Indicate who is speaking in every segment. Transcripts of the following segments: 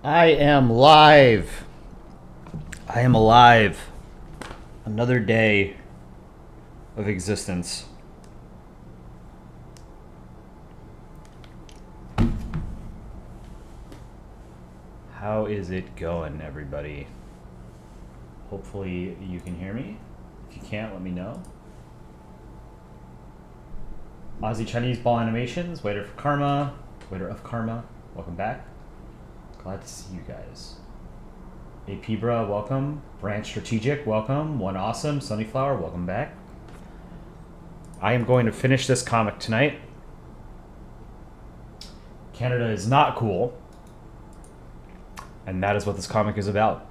Speaker 1: I am live. I am alive. Another day of existence. How is it going, everybody? Hopefully you can hear me. If you can't, let me know. Aussie Chinese Ball Animations, Waiter for Karma, Waiter of Karma, welcome back. Glad to see you guys. AP Bra, welcome. Branch Strategic, welcome. One Awesome, Sunnyflower, welcome back. I am going to finish this comic tonight. Canada is not cool. And that is what this comic is about.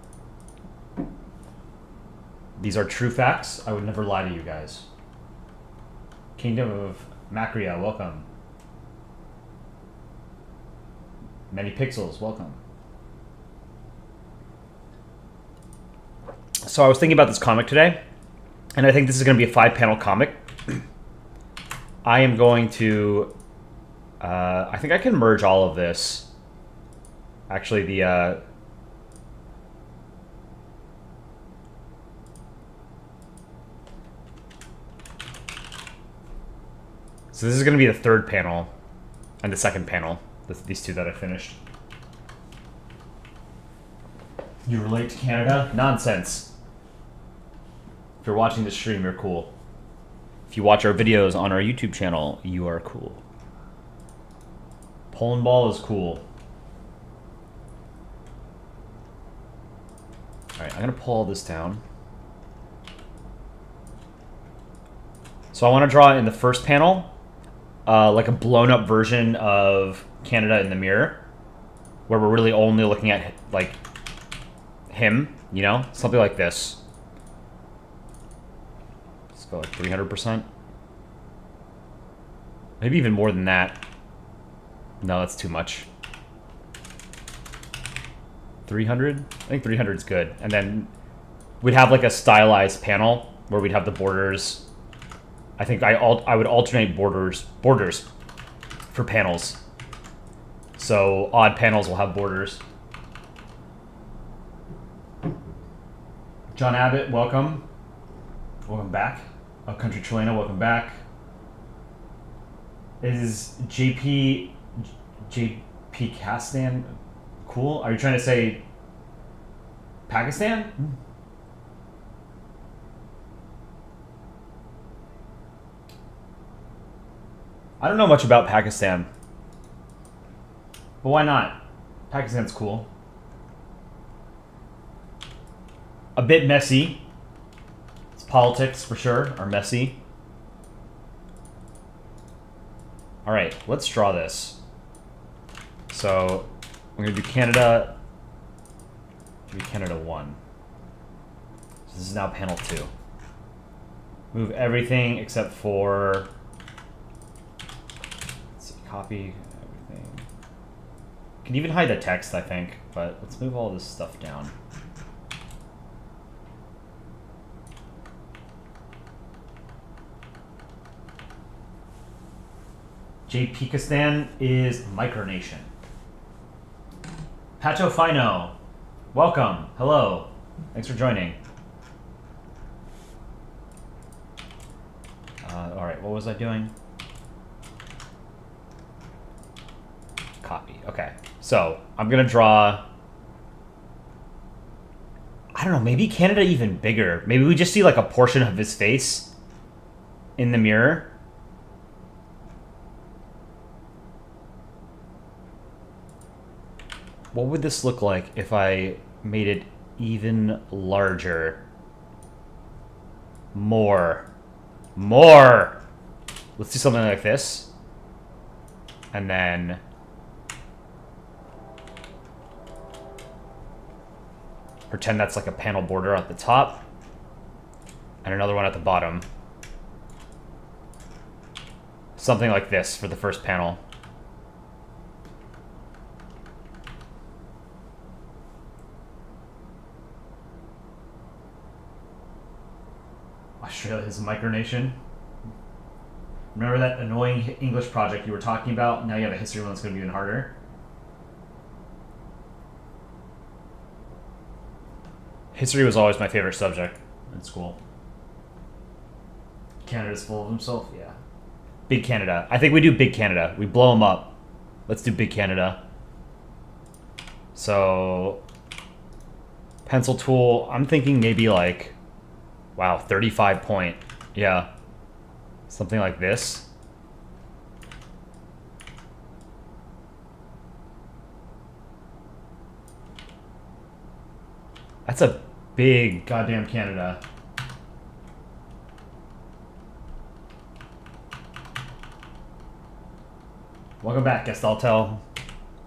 Speaker 1: These are true facts. I would never lie to you guys. Kingdom of Macria, welcome. Many Pixels, welcome. So I was thinking about this comic today, and I think this is going to be a 5-panel comic. I am going to... I think I can merge all of this. Actually, the... So this is going to be the 3rd panel and the 2nd panel. These two that I finished. You relate to Canada? Nonsense. If you're watching the stream, you're cool. If you watch our videos on our YouTube channel, you are cool. Polandball is cool. Alright, I'm going to pull all this down. So I want to draw in the first panel, like a blown up version of Canada in the mirror, where we're really only looking at, like, him, you know? Something like this. Let's go like 300%. Maybe even more than that. No, that's too much. 300? I think 300 is good. And then we'd have like a stylized panel where we'd have the borders. I think I would alternate borders for panels. So odd panels will have borders. John Abbott, welcome. Welcome back. Country Chilena, welcome back. Is JP Castan cool? Are you trying to say Pakistan? I don't know much about Pakistan. But why not? Pakistan's cool. A bit messy. Its politics, for sure, are messy. Alright, let's draw this. So, we're going to do Canada. Do Canada 1. So this is now panel 2. Move everything except for... Let's see, copy everything. Can even hide the text, I think. But let's move all this stuff down. Pakistan is micronation. Pacho Fino, welcome. Hello. Thanks for joining. All right, what was I doing? Copy. Okay. So I'm gonna draw. I don't know. Maybe Canada even bigger. Maybe we just see like a portion of his face in the mirror. What would this look like if I made it even larger? More. Let's do something like this. And then... pretend that's like a panel border at the top. And another one at the bottom. Something like this for the first panel. Australia is a micronation. Remember that annoying English project you were talking about? Now you have a history one that's going to be even harder. History was always my favorite subject in school. Canada's full of himself? Yeah. Big Canada. I think we do Big Canada. We blow them up. Let's do Big Canada. So, pencil tool, I'm thinking maybe like, wow, 35 point. Yeah. Something like this. That's a big goddamn Canada. Welcome back, Gestaltel.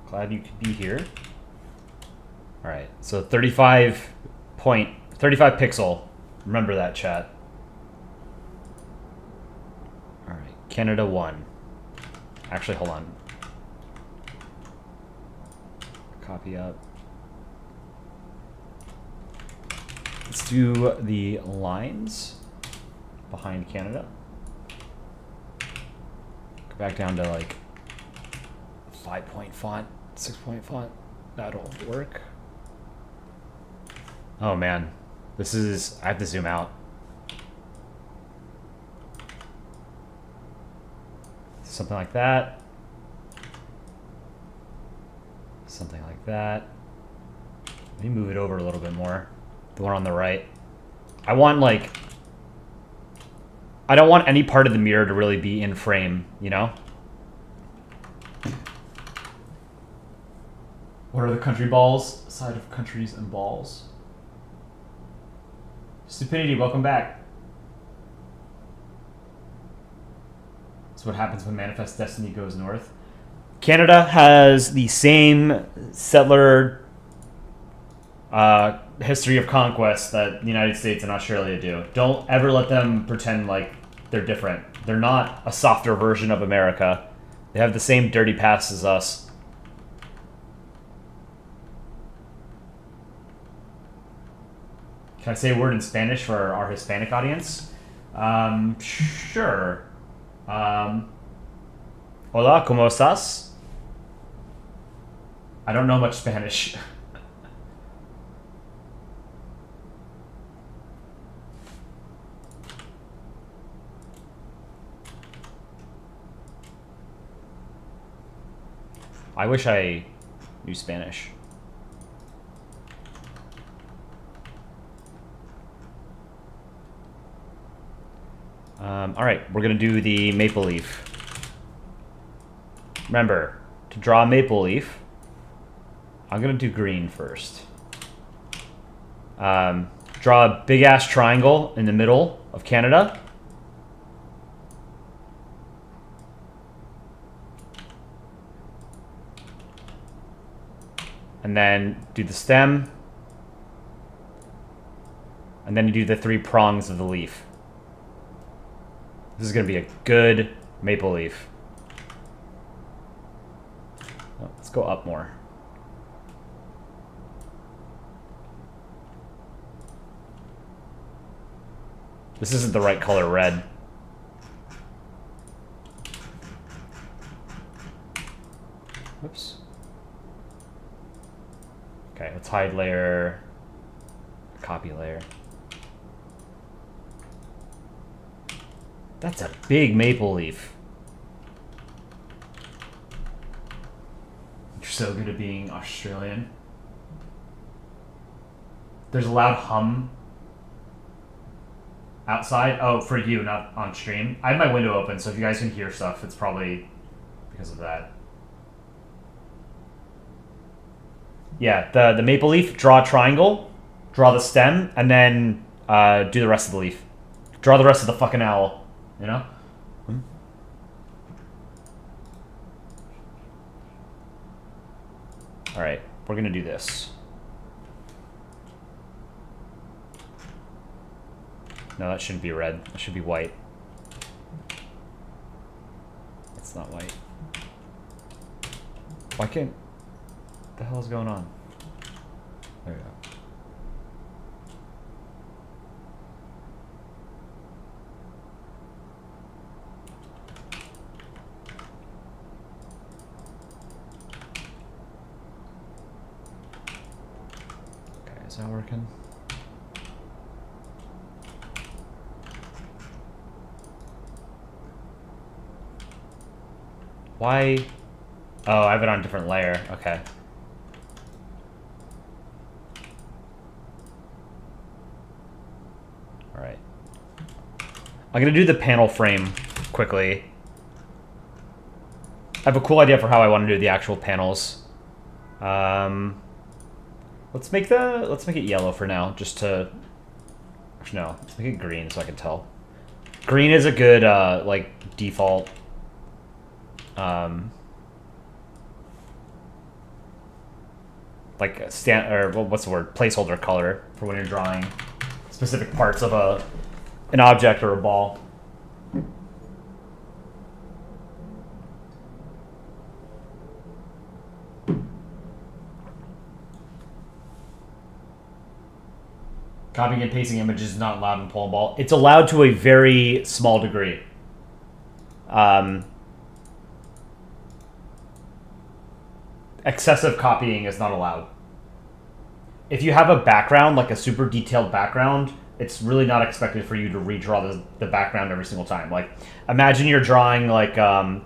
Speaker 1: Glad you could be here. All right, so 35 pixel. Remember that, chat. All right, Canada 1. Actually, hold on. Copy up. Let's do the lines behind Canada. Go back down to like 5-point font, 6-point font. That'll work. Oh man, this is, I have to zoom out. Something like that. Something like that. Let me move it over a little bit more. The one on the right. I want like, I don't want any part of the mirror to really be in frame, you know? What are the country balls? Side of countries and balls. Stupidity, welcome back. That's what happens when Manifest Destiny goes north. Canada has the same settler history of conquest that the United States and Australia do. Don't ever let them pretend like they're different. They're not a softer version of America. They have the same dirty past as us. Can I say a word in Spanish for our Hispanic audience? Sure. Hola, ¿cómo estás? I don't know much Spanish. I wish I knew Spanish. All right, we're gonna do the maple leaf. Remember, to draw a maple leaf, I'm gonna do green first. Draw a big ass triangle in the middle of Canada. And then do the stem. And then you do the 3 prongs of the leaf. This is going to be a good maple leaf. Oh, let's go up more. This isn't the right color red. Whoops. Okay, let's hide layer, copy layer. That's a big maple leaf. You're so good at being Australian. There's a loud hum outside. Oh, for you, not on stream. I have my window open, so if you guys can hear stuff, it's probably because of that. Yeah, the maple leaf, draw a triangle, draw the stem, and then do the rest of the leaf. Draw the rest of the fucking owl, you know? Alright, we're gonna do this. No, that shouldn't be red. That should be white. It's not white. Why can't... What the hell is going on? There we go. Is that working? Why? Oh, I have it on a different layer. Okay. All right. I'm gonna do the panel frame quickly. I have a cool idea for how I want to do the actual panels. Let's make it yellow for now, just to. Actually, no, let's make it green so I can tell. Green is a good like default. Like what's the word? Placeholder color for when you're drawing specific parts of an object or a ball. Copying and pasting images is not allowed in Polandball. It's allowed to a very small degree. Excessive copying is not allowed. If you have a background, like a super detailed background, it's really not expected for you to redraw the background every single time. Like, imagine you're drawing like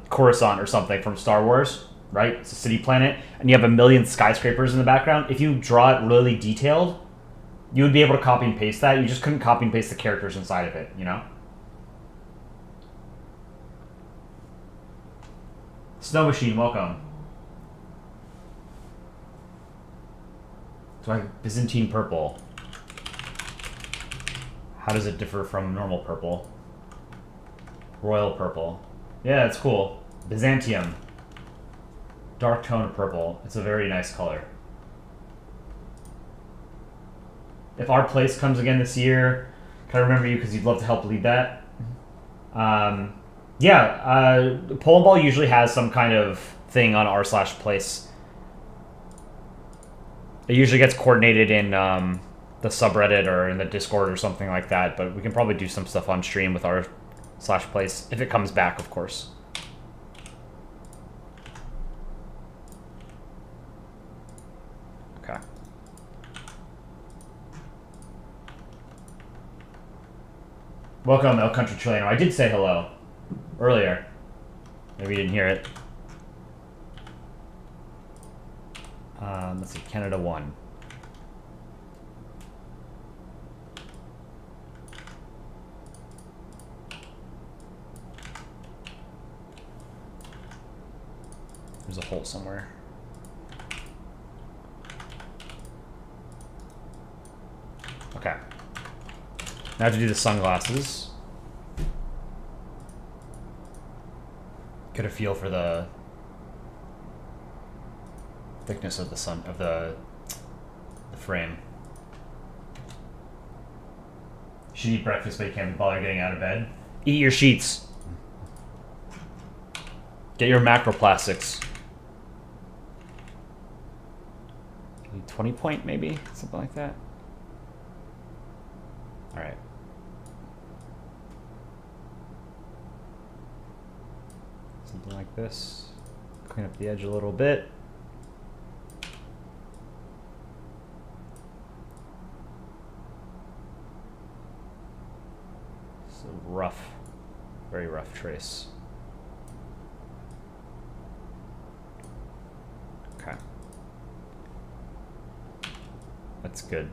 Speaker 1: Coruscant or something from Star Wars, right? It's a city planet, and you have a million skyscrapers in the background. If you draw it really detailed, you would be able to copy and paste that. You just couldn't copy and paste the characters inside of it, you know? Snow Machine, welcome. So I have Byzantine purple. How does it differ from normal purple? Royal purple. Yeah, it's cool. Byzantium. Dark tone of purple. It's a very nice color. If our place comes again this year, can I remember you because you'd love to help lead that? Polandball usually has some kind of thing on r/place. It usually gets coordinated in the subreddit or in the Discord or something like that, but we can probably do some stuff on stream with r/place if it comes back, of course. Okay. Welcome, El Country Chileno. I did say hello earlier. Maybe you didn't hear it. Let's see, Canada 1. There's a hole somewhere. Okay. Now to do the sunglasses. Get a feel for the thickness of the frame. You should eat breakfast, but you can't be bothered getting out of bed. Eat your sheets. Get your macroplastics. 20 point, maybe? Something like that. Alright. Something like this. Clean up the edge a little bit. It's a rough, very rough trace. Okay. That's good.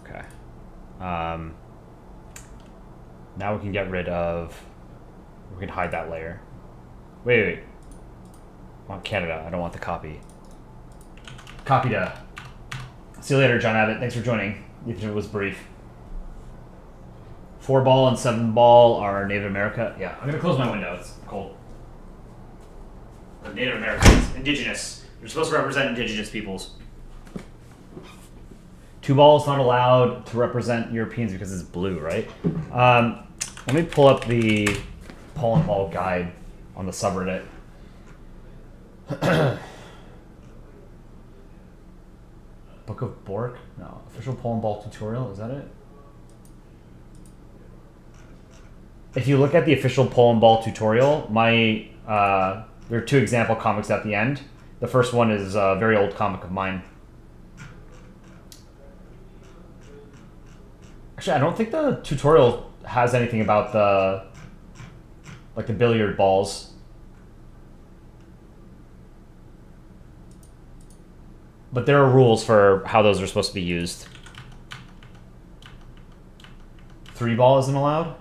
Speaker 1: Okay. Now we can get rid of... We can hide that layer. Wait. I want Canada. I don't want the copy. Copy to. See you later, John Abbott. Thanks for joining, even if it was brief. 4-ball and 7-ball are Native America. Yeah, I'm going to close my window. It's cold. Native Americans. Indigenous. You're supposed to represent indigenous peoples. 2-ball is not allowed to represent Europeans because it's blue, right? Let me pull up the Polandball guide on the subreddit. Book of Bork? No. Official Polandball tutorial? Is that it? If you look at the official Polandball tutorial, there are 2 example comics at the end. The first one is a very old comic of mine. Actually, I don't think the tutorial has anything about the billiard balls. But there are rules for how those are supposed to be used. 3-ball isn't allowed?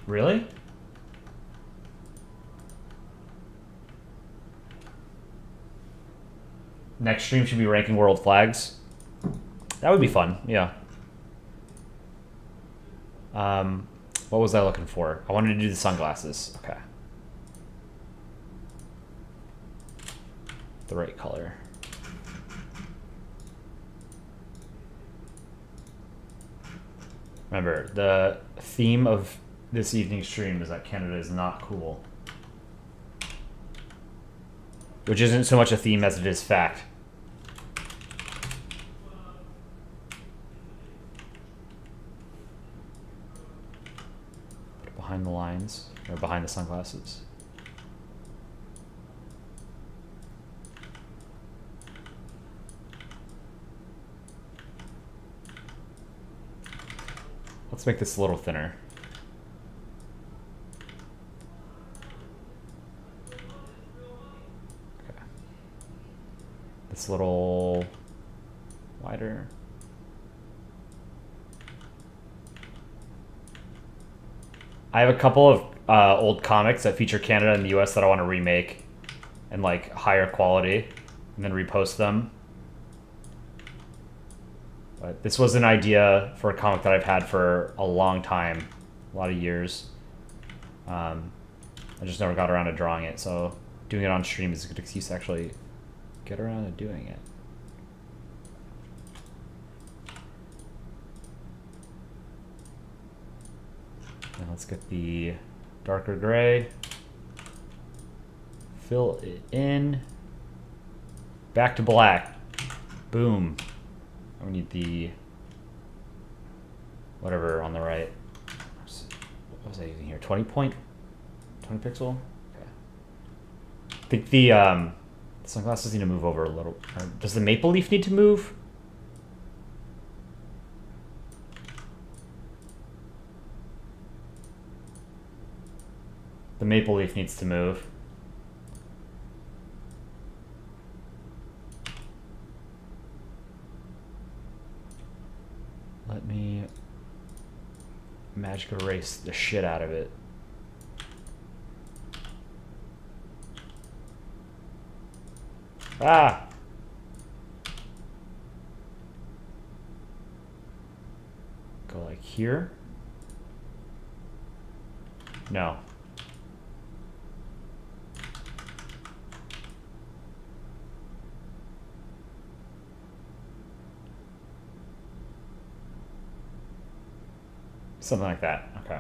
Speaker 1: Really? Next stream should be ranking world flags. That would be fun, yeah. What was I looking for? I wanted to do the sunglasses. Okay. The right color. Remember, the theme of this evening's stream is that Canada is not cool. Which isn't so much a theme as it is fact. Put it behind the lines, or behind the sunglasses. Let's make this a little thinner. Okay. This little wider. I have a couple of old comics that feature Canada and the US that I want to remake and like higher quality and then repost them. But this was an idea for a comic that I've had for a long time, a lot of years. I just never got around to drawing it, so doing it on stream is a good excuse to actually get around to doing it. Now let's get the darker gray. Fill it in. Back to black. Boom. We need the whatever on the right. What was I using here? 20 pixel? Okay. I think the sunglasses need to move over a little. Does the maple leaf need to move? The maple leaf needs to move. Let me magic erase the shit out of it. Ah! Go like here? No. Something like that. Okay.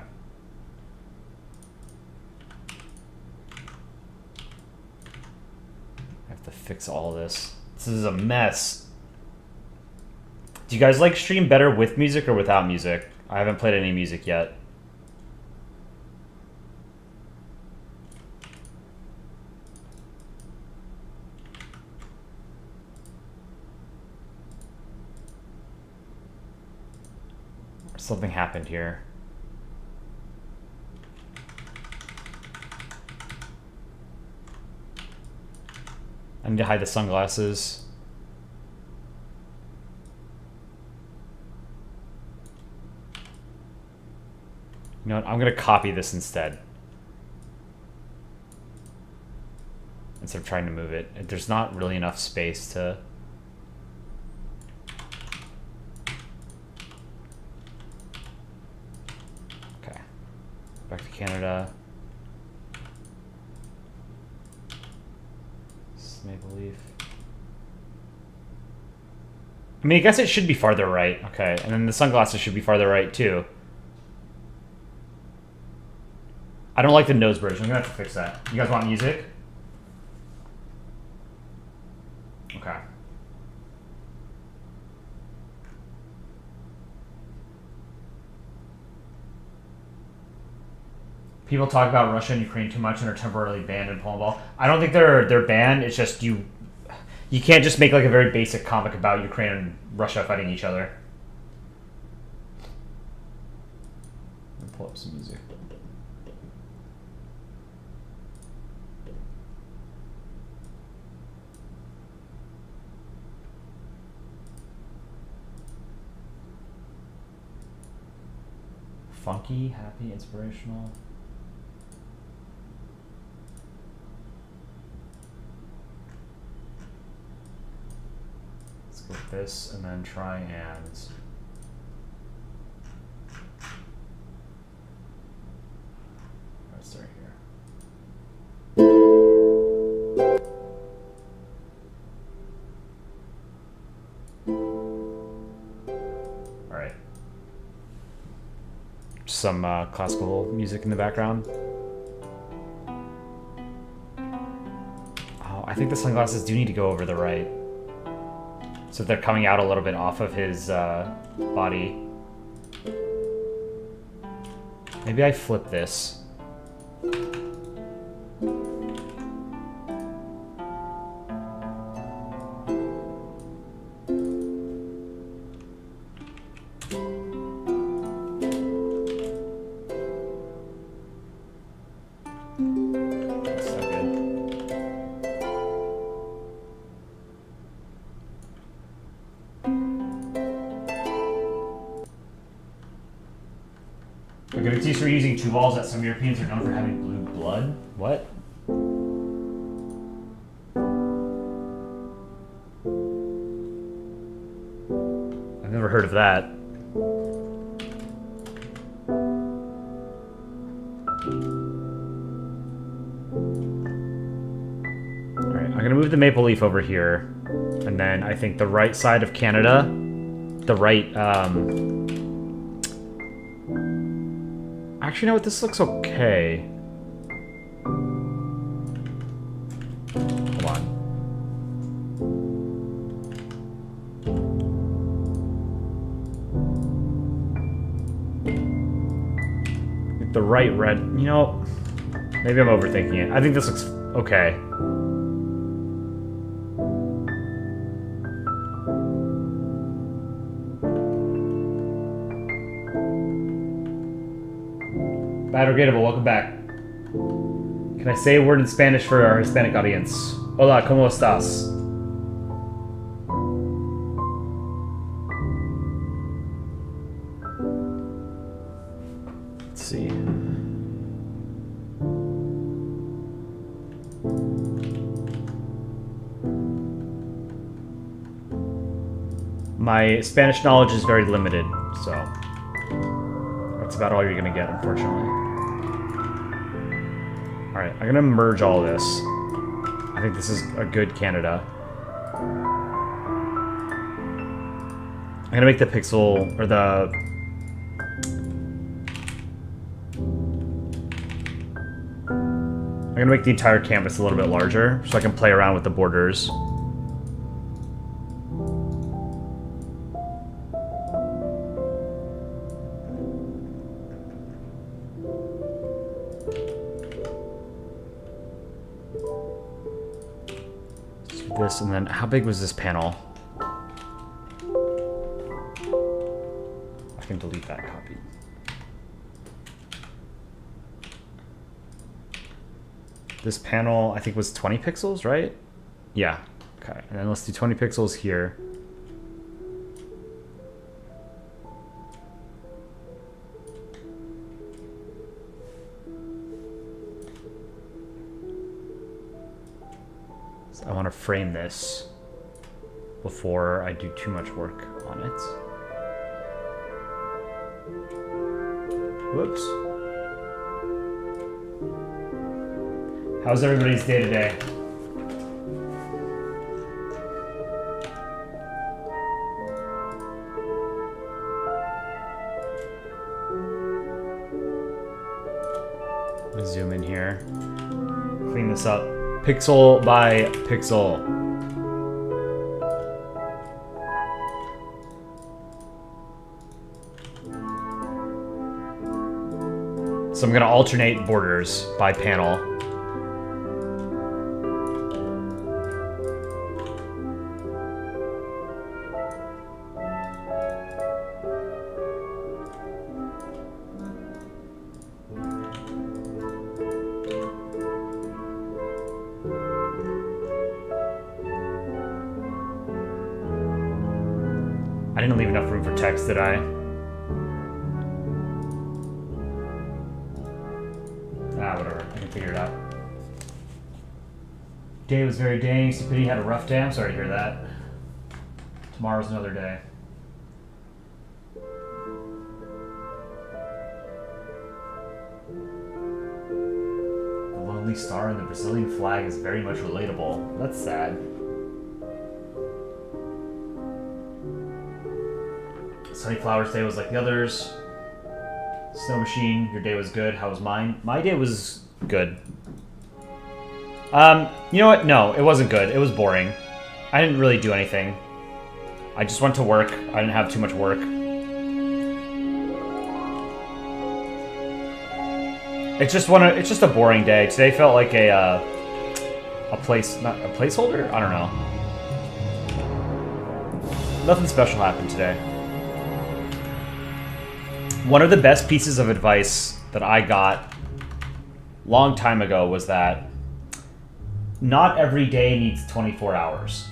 Speaker 1: I have to fix all this. This is a mess. Do you guys like stream better with music or without music? I haven't played any music yet. Something happened here. I need to hide the sunglasses. You know what? I'm going to copy this instead. Instead of trying to move it. There's not really enough space to... Back to Canada. Maple leaf. I mean, I guess it should be farther right. Okay, and then the sunglasses should be farther right too. I don't like the nose bridge. I'm gonna have to fix that. You guys want music? Okay. People talk about Russia and Ukraine too much and are temporarily banned in Polandball. I don't think they're banned. It's just You can't just make like a very basic comic about Ukraine and Russia fighting each other. Let me pull up some music. Funky, happy, inspirational. Let's go with this and then try and let's start here. All right. Some classical music in the background. Oh, I think the sunglasses do need to go over the right. So they're coming out a little bit off of his body. Maybe I flip this. These are using two balls that some Europeans are known for having blue blood. What? I've never heard of that. Alright, I'm gonna move the maple leaf over here. And then I think the right side of Canada, the right, actually, you know what? This looks okay. Hold on. The right red, you know, maybe I'm overthinking it. I think this looks okay. Biodegradable, welcome back. Can I say a word in Spanish for our Hispanic audience? Hola, ¿cómo estás? Let's see. My Spanish knowledge is very limited, so that's about all you're gonna get, unfortunately. Alright, I'm gonna merge all this. I think this is a good Canada. I'm gonna make the pixel, or the... I'm gonna make the entire canvas a little bit larger, so I can play around with the borders. This, and then how big was this panel? I can delete that copy. This panel, I think, was 20 pixels, right? Yeah. Okay, and then let's do 20 pixels here. I want to frame this before I do too much work on it. Whoops. How's everybody's day today? Let me zoom in here. Clean this up. Pixel by pixel. So I'm going to alternate borders by panel. for text, did I? Ah, whatever. I can figure it out. Day was very dang. Stupidity had a rough day. I'm sorry to hear that. Tomorrow's another day. The lonely star in the Brazilian flag is very much relatable. That's sad. Sunny Flowers Day was like the others. Snow Machine, your day was good. How was mine? My day was good. You know what? No, it wasn't good. It was boring. I didn't really do anything. I just went to work. I didn't have too much work. It's just a boring day. Today felt like not a placeholder? I don't know. Nothing special happened today. One of the best pieces of advice that I got long time ago was that not every day needs 24 hours.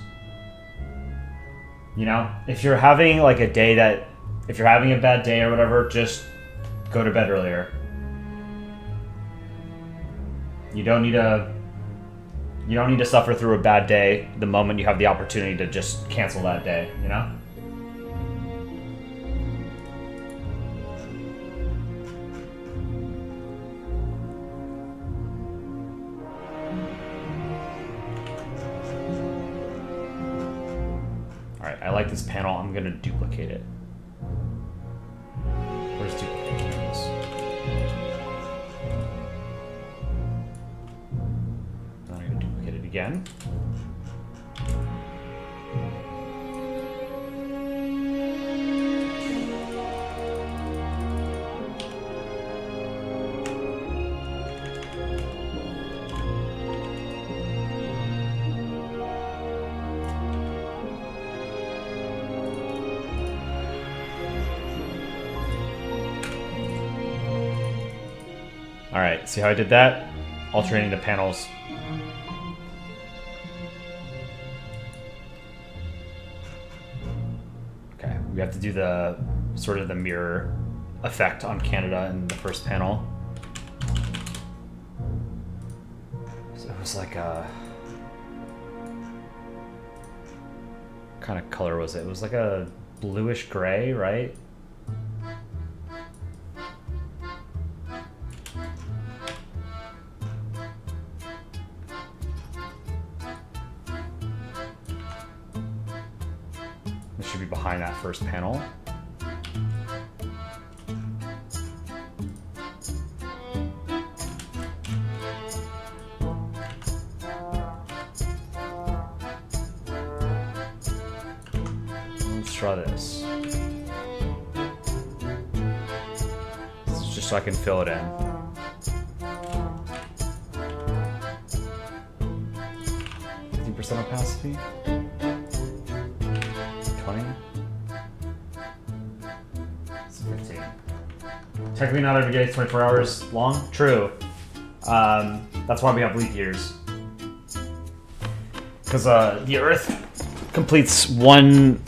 Speaker 1: You know, if you're having like a day if you're having a bad day or whatever, just go to bed earlier. You don't need to suffer through a bad day the moment you have the opportunity to just cancel that day, you know? I like this panel. I'm going to duplicate it. Where's duplications? I'm going to duplicate it again. Alright, see how I did that? Alternating the panels. Okay, we have to do the sort of the mirror effect on Canada in the first panel. So it was like a... what kind of color was it? It was like a bluish gray, right? Behind that first panel. Let's try this. This is just so I can fill it in. %, opacity. 20. It's 15. Technically not every day is 24 hours long. True. That's why we have leap years. Because the Earth completes one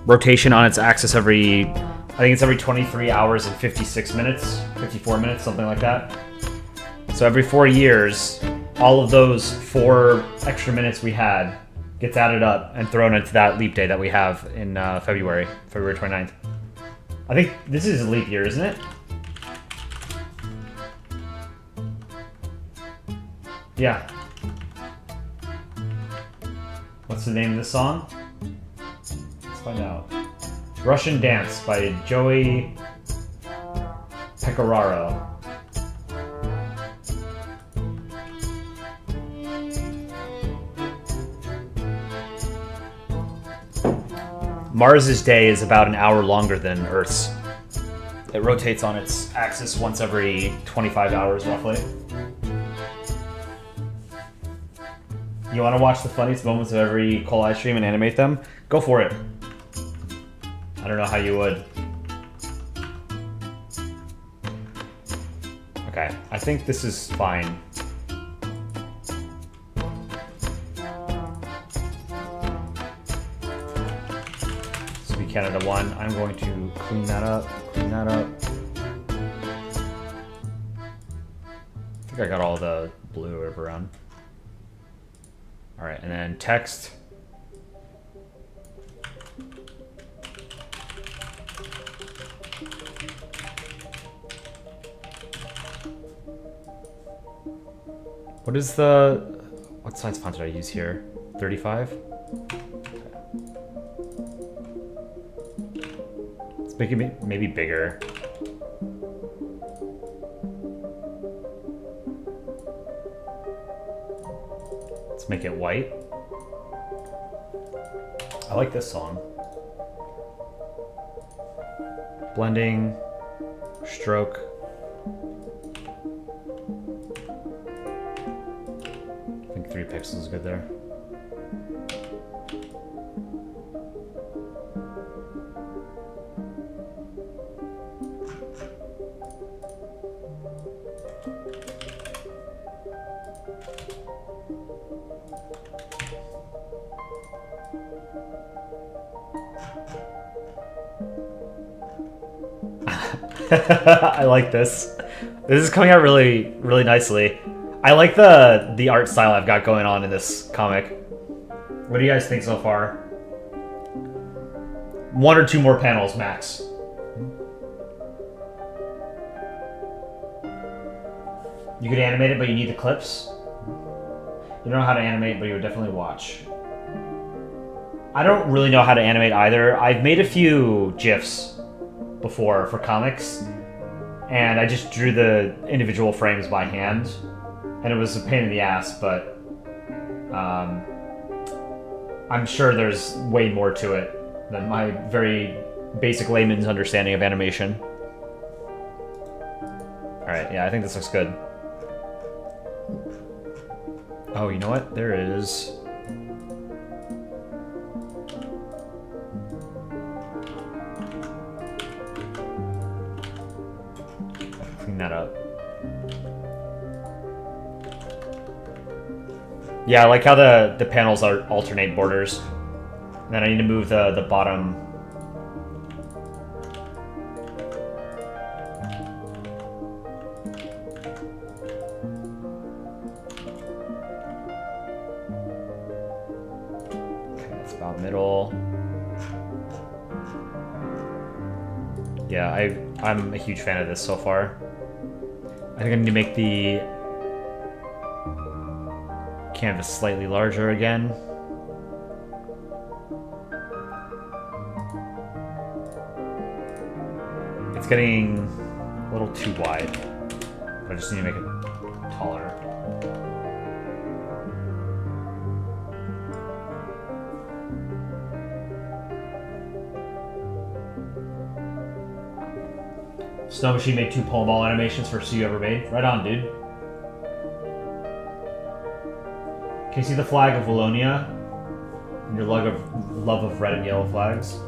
Speaker 1: rotation on its axis every, I think it's every 23 hours and 56 minutes, 54 minutes, something like that. So every 4 years, all of those 4 extra minutes we had gets added up and thrown into that leap day that we have in February 29th. I think this is a leap year, isn't it? Yeah. What's the name of the song? Let's find out. Russian Dance by Joey Pecoraro. Mars's day is about an hour longer than Earth's. It rotates on its axis once every 25 hours, roughly. You want to watch the funniest moments of every Cole live stream and animate them? Go for it. I don't know how you would. Okay, I think this is fine. So we Canada won. I'm going to clean that up. Clean that up. I think I got all the blue or whatever on. All right, and then text. What size font did I use here? 35? Let's make it maybe bigger. Let's make it white. I like this song. Blending, stroke. I think 3 pixels is good there. I like this. This is coming out really, really nicely. I like the art style I've got going on in this comic. What do you guys think so far? 1 or 2 more panels, max. You could animate it, but you need the clips. You don't know how to animate, but you would definitely watch. I don't really know how to animate either. I've made a few GIFs before for comics, and I just drew the individual frames by hand, and it was a pain in the ass, but I'm sure there's way more to it than my very basic layman's understanding of animation. Alright, yeah, I think this looks good. Oh, you know what? There is... Clean that up. Yeah, I like how the panels are alternate borders. And then I need to move the bottom. Okay, that's about middle. Yeah, I'm a huge fan of this so far. I think I need to make the canvas slightly larger again. It's getting a little too wide. I just need to make it taller. Snow Machine made 2 Polandball animations for See You Ever Made. Right on, dude. Can you see the flag of Wallonia? And your love of red and yellow flags?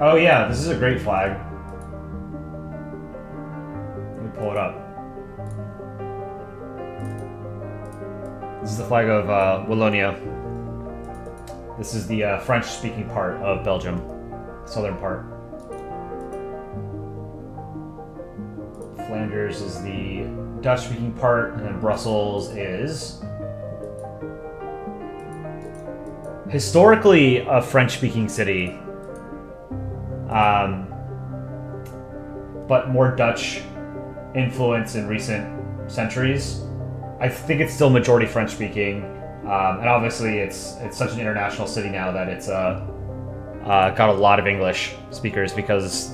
Speaker 1: Oh yeah, this is a great flag. Let me pull it up. This is the flag of Wallonia. This is the French-speaking part of Belgium, southern part. Flanders is the Dutch-speaking part, and then Brussels is historically a French-speaking city, but more Dutch influence in recent centuries. I think it's still majority French-speaking. And obviously, it's such an international city now that it's got a lot of English speakers because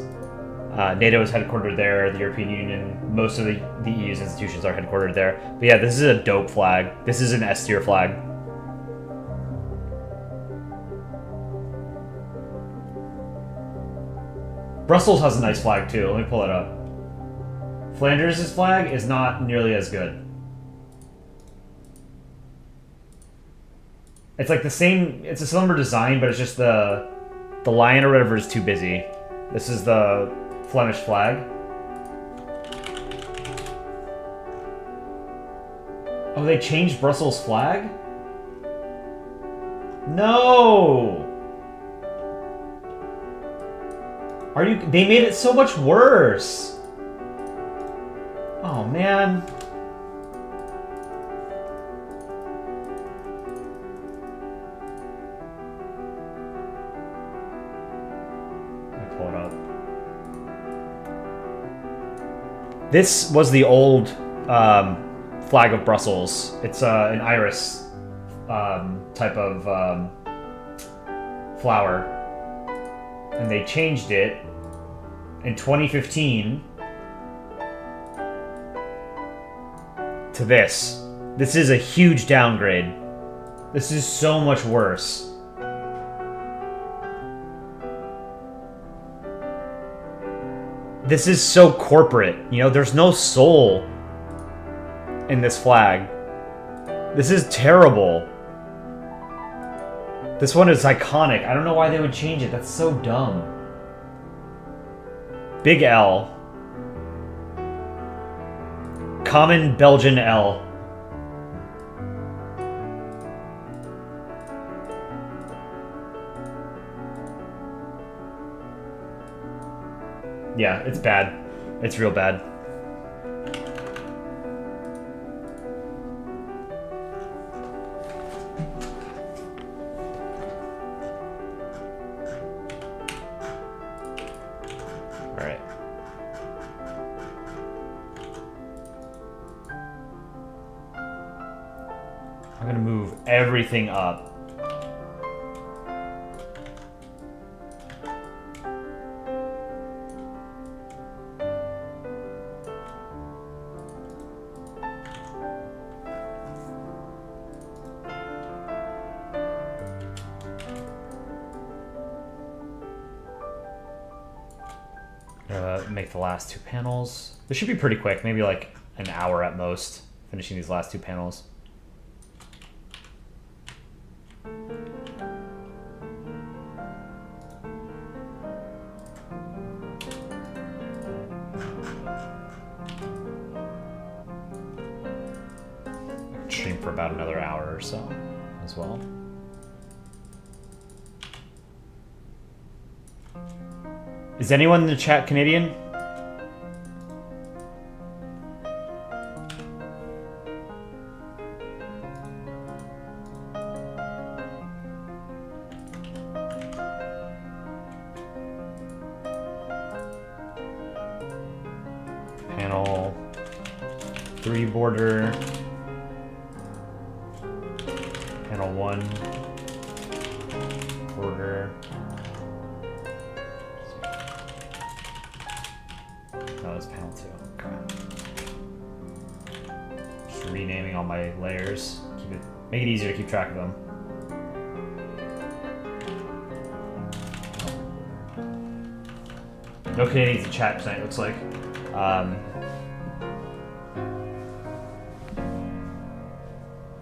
Speaker 1: NATO is headquartered there, the European Union, most of the EU's institutions are headquartered there. But yeah, this is a dope flag. This is an S tier flag. Brussels has a nice flag too. Let me pull it up. Flanders' flag is not nearly as good. It's like the same, it's a similar design, but it's just the lion or whatever is too busy. This is the Flemish flag. Oh, they changed Brussels' flag? No! Are you... They made it so much worse! Oh, man. Let me pull it up. This was the old flag of Brussels. It's an iris type of flower. And they changed it in 2015 to this. This is a huge downgrade. This is so much worse. This is so corporate. You know, there's no soul in this flag. This is terrible. This one is iconic. I don't know why they would change it. That's so dumb. Big L. Common Belgian L. Yeah, it's bad. It's real bad. Alright. I'm gonna move everything up. Make the last two panels. This should be pretty quick, maybe like an hour at most, finishing these last two panels. Stream for about another hour or so as well. Is anyone in the chat Canadian? Panel 3 border. Panel 1 border. No, it's panel 2. Okay. Just renaming all my layers. Make it easier to keep track of them. No Canadians in chat tonight, looks like.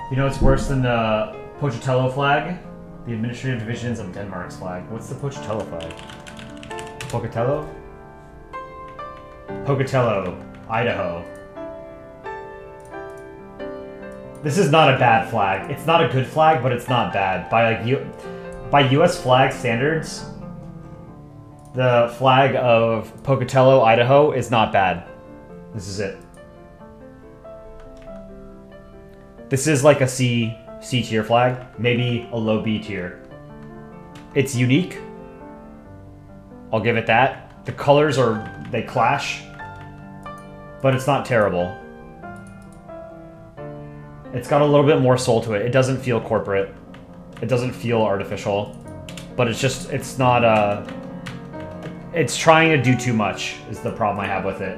Speaker 1: You know what's worse than the Pocatello flag? The administrative divisions of Denmark's flag. What's the Pocatello flag? Pocatello? Pocatello, Idaho. This is not a bad flag. It's not a good flag, but it's not bad. By US flag standards, the flag of Pocatello, Idaho is not bad. This is it. This is like a C tier flag, maybe a low B tier. It's unique. I'll give it that. The colors they clash, but it's not terrible. It's got a little bit more soul to it. It doesn't feel corporate. It doesn't feel artificial, but it's not it's trying to do too much is the problem I have with it.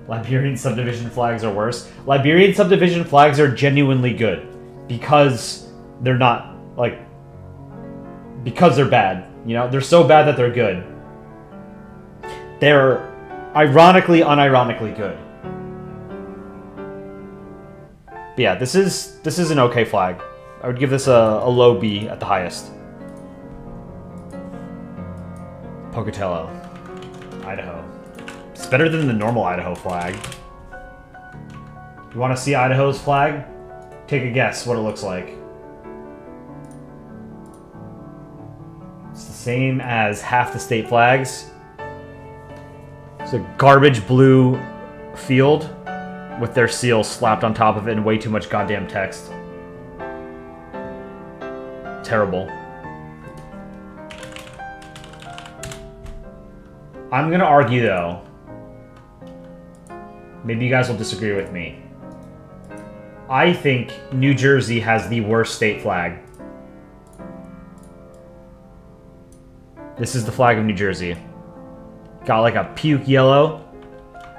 Speaker 1: Liberian subdivision flags are worse. Liberian subdivision flags are genuinely good because they're not because they're bad. You know, they're so bad that they're good. They're ironically, unironically good. But yeah, this is an okay flag. I would give this a low B at the highest. Pocatello, Idaho. It's better than the normal Idaho flag. You want to see Idaho's flag? Take a guess what it looks like. It's the same as half the state flags. It's a garbage blue field with their seal slapped on top of it and way too much goddamn text. Terrible. I'm gonna argue though. Maybe you guys will disagree with me. I think New Jersey has the worst state flag. This is the flag of New Jersey. Got like a puke yellow.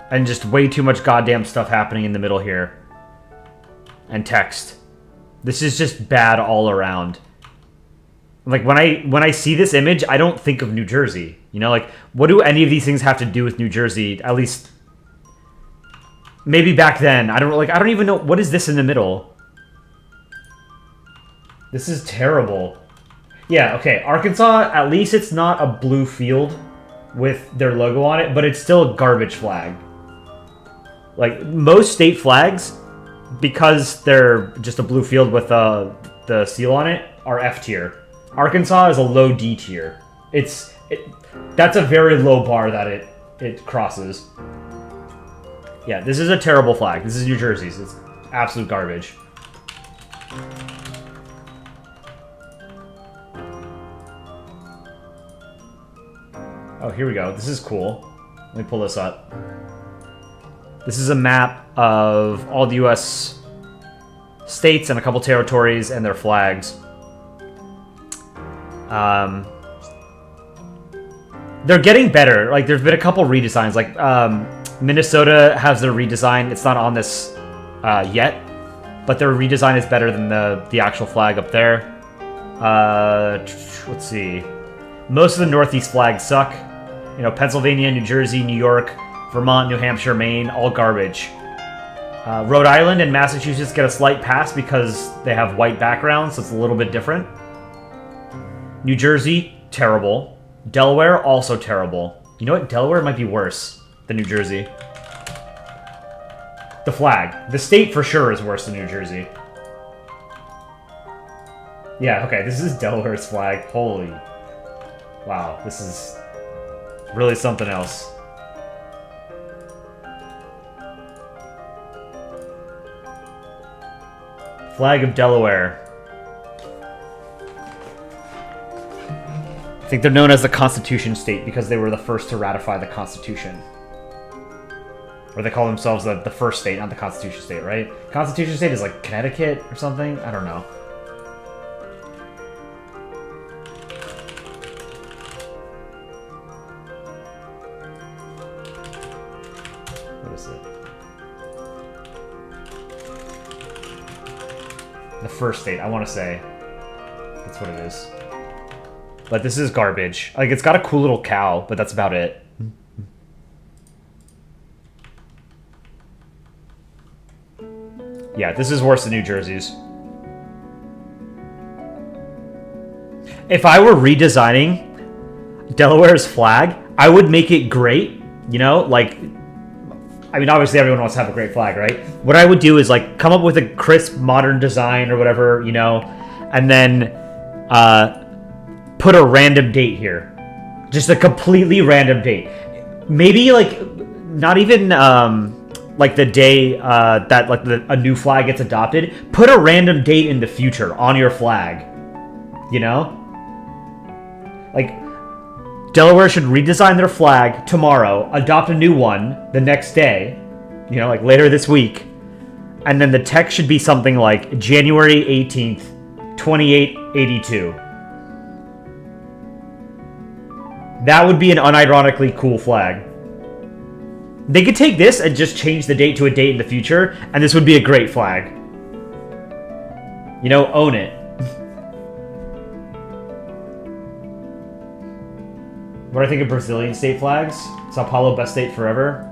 Speaker 1: And just way too much goddamn stuff happening in the middle here. And text. This is just bad all around. Like, when I see this image, I don't think of New Jersey. You know, like, what do any of these things have to do with New Jersey? At least, maybe back then. I don't even know. What is this in the middle? This is terrible. Yeah, okay. Arkansas, at least it's not a blue field with their logo on it, but it's still a garbage flag. Like, most state flags, because they're just a blue field with the seal on it, are F tier. Arkansas is a low D tier. That's a very low bar that it crosses. Yeah, this is a terrible flag. This is New Jersey's. It's absolute garbage. Oh, here we go. This is cool. Let me pull this up. This is a map of all the U.S. states and a couple territories and their flags. They're getting better. Like, there's been a couple redesigns. Like, Minnesota has their redesign. It's not on this yet, but their redesign is better than the actual flag up there. Let's see. Most of the Northeast flags suck. You know, Pennsylvania, New Jersey, New York, Vermont, New Hampshire, Maine, all garbage. Rhode Island and Massachusetts get a slight pass because they have white backgrounds, so it's a little bit different. New Jersey, terrible. Delaware, also terrible. You know what? Delaware might be worse than New Jersey. The flag. The state for sure is worse than New Jersey. Yeah, okay, this is Delaware's flag. Holy. Wow, this is really something else. Flag of Delaware. I think they're known as the Constitution State because they were the first to ratify the Constitution. Or they call themselves the first state, not the Constitution State, right? Constitution State is like Connecticut or something? I don't know. What is it? The first state, I want to say. That's what it is. But this is garbage. Like, it's got a cool little cow, but that's about it. Yeah, this is worse than New Jersey's. If I were redesigning Delaware's flag, I would make it great. You know, like, I mean, obviously everyone wants to have a great flag, right? What I would do is, like, come up with a crisp, modern design or whatever, you know, and then, put a random date here. Just a completely random date. Maybe, like, not even, like, the day, that, like, a new flag gets adopted. Put a random date in the future on your flag. You know? Like, Delaware should redesign their flag tomorrow, adopt a new one the next day, you know, like, later this week. And then the text should be something like, January 18th, 2882. That would be an unironically cool flag. They could take this and just change the date to a date in the future, and this would be a great flag. You know, own it. What do I think of Brazilian state flags? Sao Paulo, best state forever.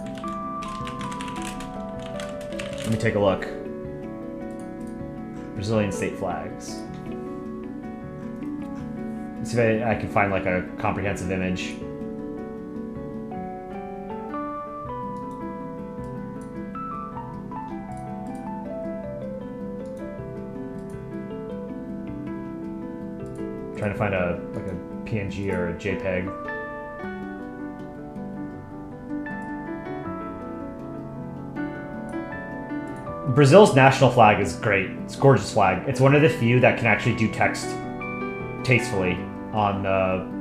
Speaker 1: Let me take a look. Brazilian state flags. Let's see if I can find, like, a comprehensive image. Trying to find a PNG or a JPEG. Brazil's national flag is great. It's a gorgeous flag. It's one of the few that can actually do text tastefully on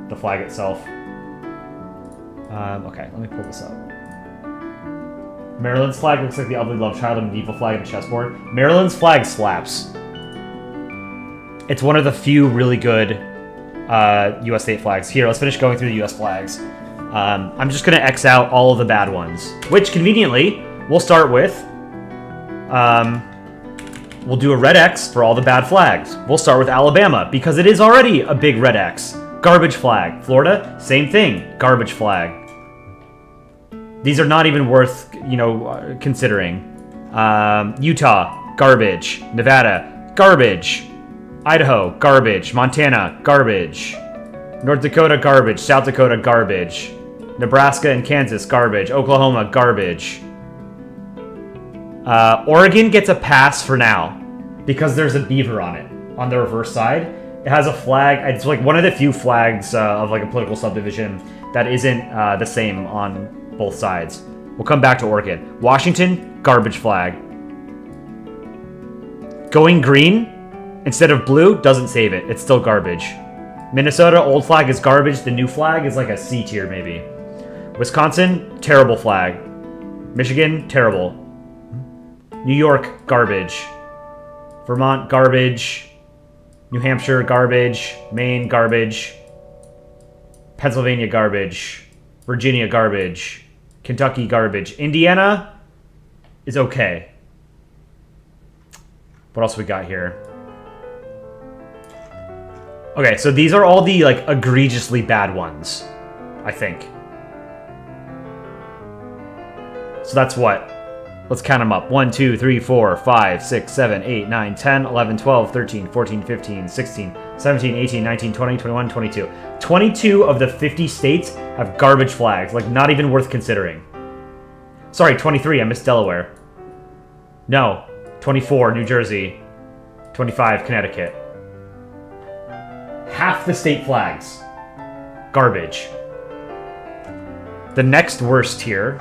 Speaker 1: the flag itself. Okay, let me pull this up. Maryland's flag looks like the ugly love child of medieval flag and chessboard. Maryland's flag slaps. It's one of the few really good U.S. state flags. Here, let's finish going through the U.S. flags. I'm just going to X out all of the bad ones, which conveniently we'll start with. We'll do a red X for all the bad flags. We'll start with Alabama because it is already a big red X. Garbage flag. Florida, same thing. Garbage flag. These are not even worth, considering. Utah, garbage. Nevada, garbage. Idaho, garbage. Montana, garbage. North Dakota, garbage. South Dakota, garbage. Nebraska and Kansas, garbage. Oklahoma, garbage. Oregon gets a pass for now because there's a beaver on it on the reverse side. It has a flag. It's like one of the few flags of like a political subdivision that isn't the same on both sides. We'll come back to Oregon. Washington, garbage flag. Going green instead of blue doesn't save it. It's still garbage. Minnesota, old flag is garbage. The new flag is like a C tier maybe. Wisconsin, terrible flag. Michigan, terrible. New York, garbage. Vermont, garbage. New Hampshire, garbage. Maine, garbage. Pennsylvania, garbage. Virginia, garbage. Kentucky, garbage. Indiana is okay. What else we got here? Okay, so these are all the like egregiously bad ones, I think. So that's what? Let's count them up. 1, 2, 3, 4, 5, 6, 7, 8, 9, 10, 11, 12, 13, 14, 15, 16, 17, 18, 19, 20, 21, 22. 22 of the 50 states have garbage flags, like not even worth considering. Sorry, 23, I missed Delaware. No, 24, New Jersey. 25, Connecticut. Half the state flags. Garbage. The next worst tier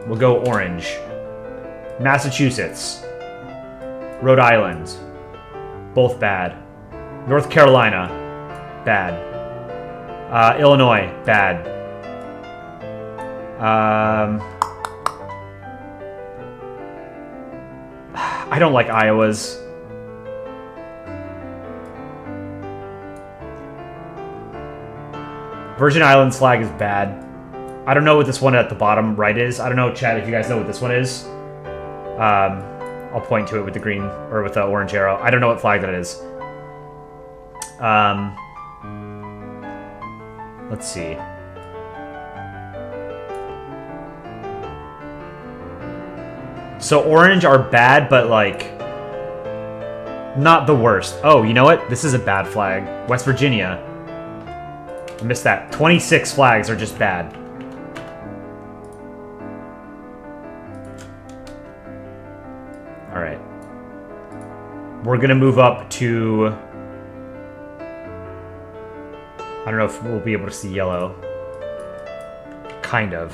Speaker 1: will go orange. Massachusetts. Rhode Island. Both bad. North Carolina. Bad. Illinois. Bad. I don't like Iowa's. Virgin Islands flag is bad. I don't know what this one at the bottom right is. I don't know, chat, if you guys know what this one is. I'll point to it with the green, or with the orange arrow. I don't know what flag that is. Let's see. So orange are bad, but like, not the worst. Oh, you know what? This is a bad flag. West Virginia. I missed that. 26 flags are just bad. Alright. We're gonna move up to... I don't know if we'll be able to see yellow. Kind of.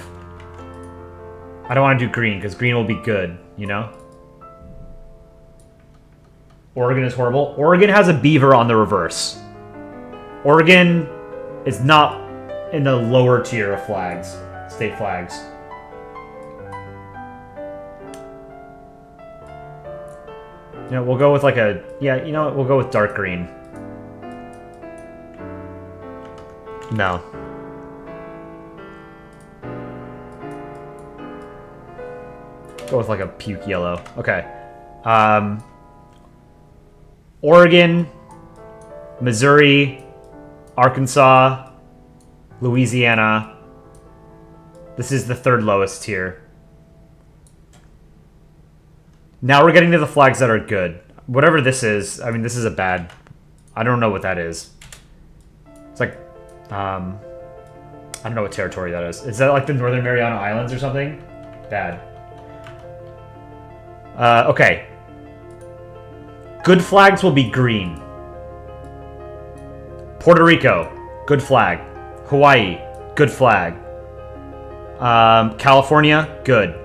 Speaker 1: I don't want to do green, because green will be good, you know? Oregon is horrible. Oregon has a beaver on the reverse. Oregon is not in the lower tier of flags, state flags. You know, we'll go with like a... Yeah, you know what? We'll go with dark green. No. Go with like a puke yellow. Okay. Oregon, Missouri, Arkansas, Louisiana. This is the third lowest tier. Now we're getting to the flags that are good. Whatever this is, I mean, this is a bad... I don't know what that is. It's like... I don't know what territory that is. Is that like the Northern Mariana Islands or something? Bad. Okay. Good flags will be green. Puerto Rico, good flag. Hawaii, good flag. California, good.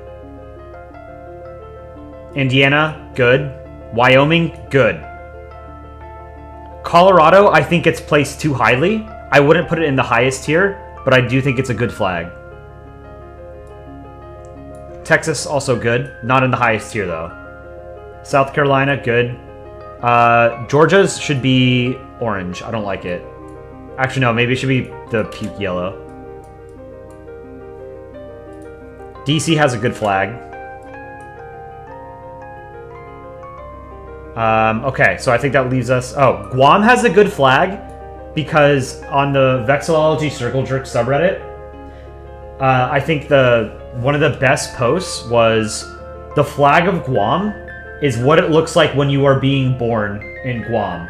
Speaker 1: Indiana, good. Wyoming, good. Colorado, I think it's placed too highly. I wouldn't put it in the highest tier, but I do think it's a good flag. Texas, also good. Not in the highest tier, though. South Carolina, good. Georgia's should be orange. I don't like it. Actually, no, maybe it should be the puke yellow. DC has a good flag. Okay, so I think that leaves us... Oh, Guam has a good flag because on the Vexillology Circle Jerk subreddit, I think one of the best posts was the flag of Guam is what it looks like when you are being born in Guam.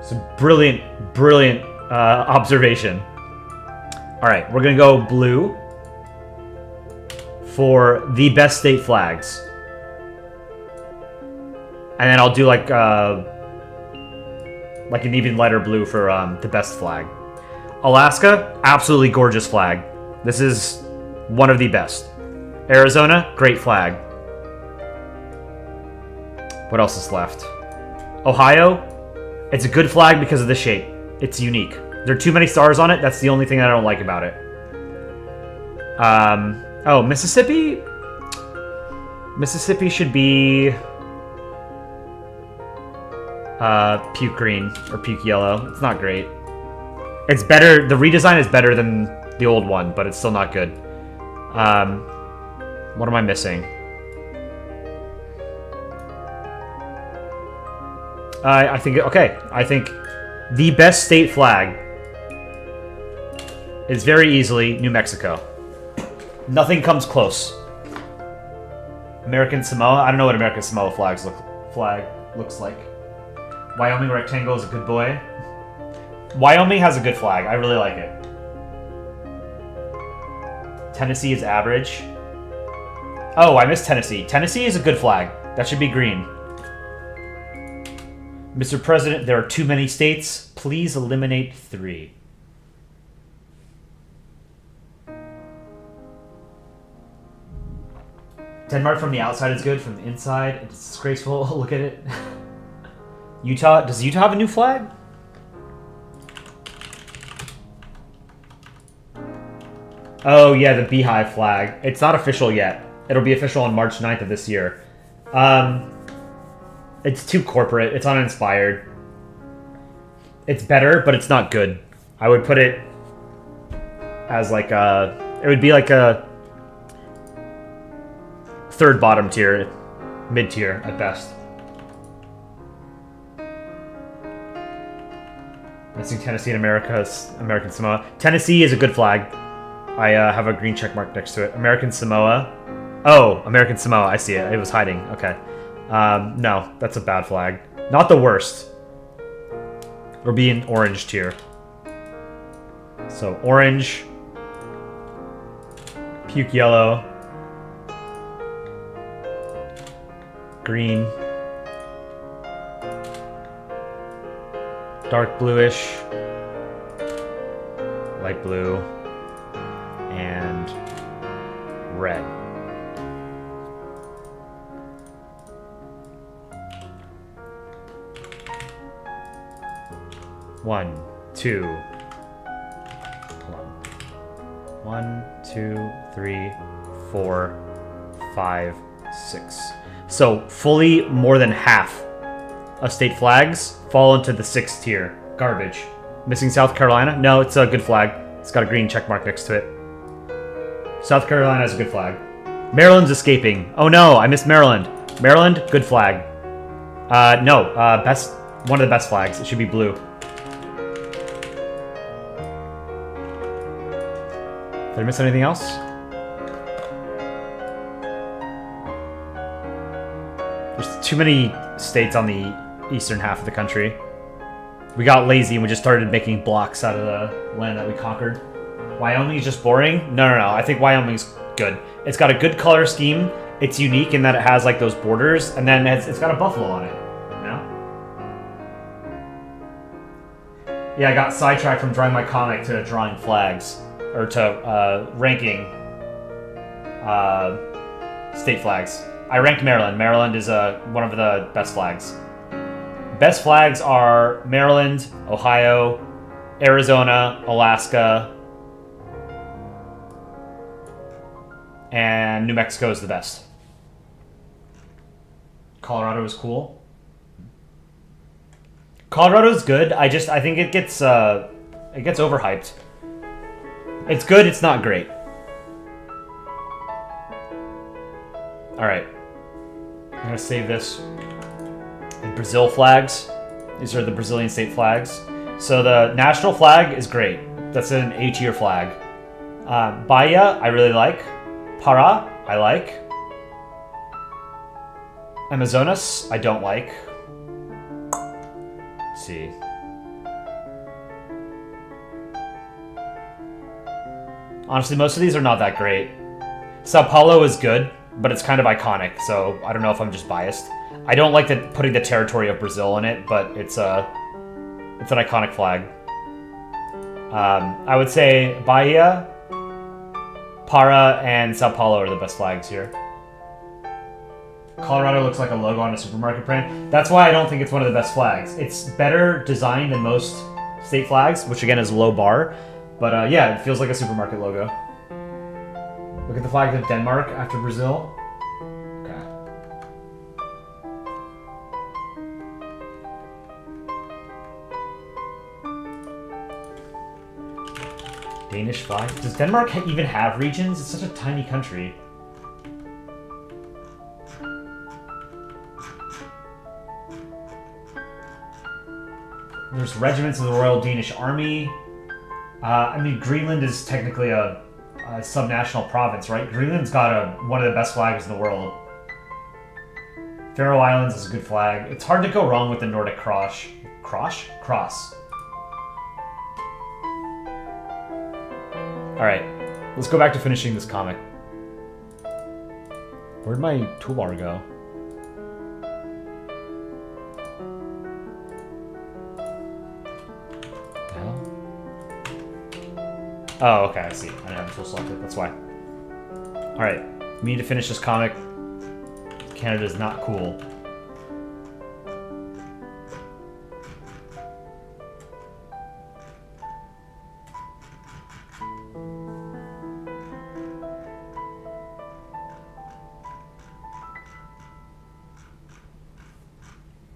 Speaker 1: So brilliant, brilliant observation. All right, we're gonna go blue for the best state flags. And then I'll do like an even lighter blue for the best flag. Alaska, absolutely gorgeous flag. This is one of the best. Arizona, great flag. What else is left? Ohio, it's a good flag because of the shape. It's unique. There are too many stars on it. That's the only thing that I don't like about it. Oh, Mississippi? Mississippi should be... puke green or puke yellow. It's not great. It's better. The redesign is better than the old one, but it's still not good. What am I missing? I think, okay. I think the best state flag is very easily New Mexico. Nothing comes close. American Samoa. I don't know what American Samoa flag looks like. Wyoming rectangle is a good boy. Wyoming has a good flag. I really like it. Tennessee is average. Oh, I missed Tennessee. Tennessee is a good flag. That should be green. Mr. President, there are too many states. Please eliminate 3. Denmark from the outside is good. From the inside, it's disgraceful. Look at it. Utah, does Utah have a new flag? Oh yeah, the beehive flag. It's not official yet. It'll be official on March 9th of this year. It's too corporate. It's uninspired. It's better, but it's not good. I would put it as like a... It would be like a third bottom tier, mid-tier at best. Missing Tennessee and American Samoa. Tennessee is a good flag. I have a green check mark next to it. American Samoa. Oh, American Samoa. I see it. It was hiding. Okay. No, that's a bad flag. Not the worst. We're being orange tier. So orange. Puke yellow. Green. Dark bluish, light blue, and red. One, two. Hold on. 1, 2, 3, 4, 5, 6. So fully more than half of state flags fall into the 6th tier. Garbage. Missing South Carolina? No, it's a good flag. It's got a green check mark next to it. South Carolina has a good flag. Maryland's escaping. Oh no, I missed Maryland. Maryland, good flag. No, one of the best flags. It should be blue. Did I miss anything else? There's too many states on the eastern half of the country. We got lazy and we just started making blocks out of the land that we conquered. Wyoming is just boring? No. I think Wyoming's good. It's got a good color scheme. It's unique in that it has like those borders, and then it's got a buffalo on it. You know? Yeah, I got sidetracked from drawing my comic to drawing flags. Or to ranking state flags. I ranked Maryland. Maryland is one of the best flags. Best flags are Maryland, Ohio, Arizona, Alaska, and New Mexico is the best. Colorado is cool. Colorado's good. I think it gets overhyped. It's good, it's not great. Alright. I'm gonna save this. The Brazil flags. These are the Brazilian state flags. So the national flag is great. That's an A-tier flag. Bahia, I really like. Pará, I like. Amazonas, I don't like. Let's see. Honestly, most of these are not that great. Sao Paulo is good, but it's kind of iconic, so I don't know if I'm just biased. I don't like putting the territory of Brazil in it, but it's an iconic flag. I would say Bahia, Para, and Sao Paulo are the best flags here. Colorado looks like a logo on a supermarket brand. That's why I don't think it's one of the best flags. It's better designed than most state flags, which again is a low bar. But yeah, it feels like a supermarket logo. Look at the flag of Denmark after Brazil. Okay. Danish flag? Does Denmark even have regions? It's such a tiny country. There's regiments of the Royal Danish Army. I mean, Greenland is technically a subnational province, right? Greenland's got one of the best flags in the world. Faroe Islands is a good flag. It's hard to go wrong with the Nordic Cross. Cross. Alright, let's go back to finishing this comic. Where'd my toolbar go? Oh, okay, I see. I didn't have a tool selected, that's why. Alright, we need to finish this comic. Canada's not cool.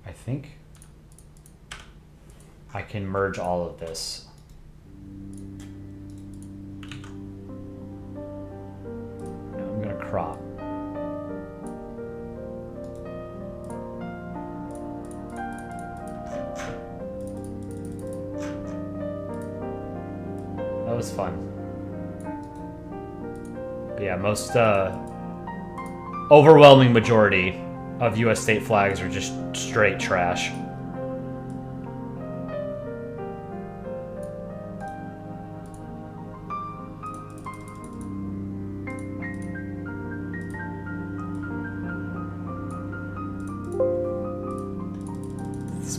Speaker 1: I think I can merge all of this. Crop. That was fun. But yeah, most overwhelming majority of US state flags are just straight trash.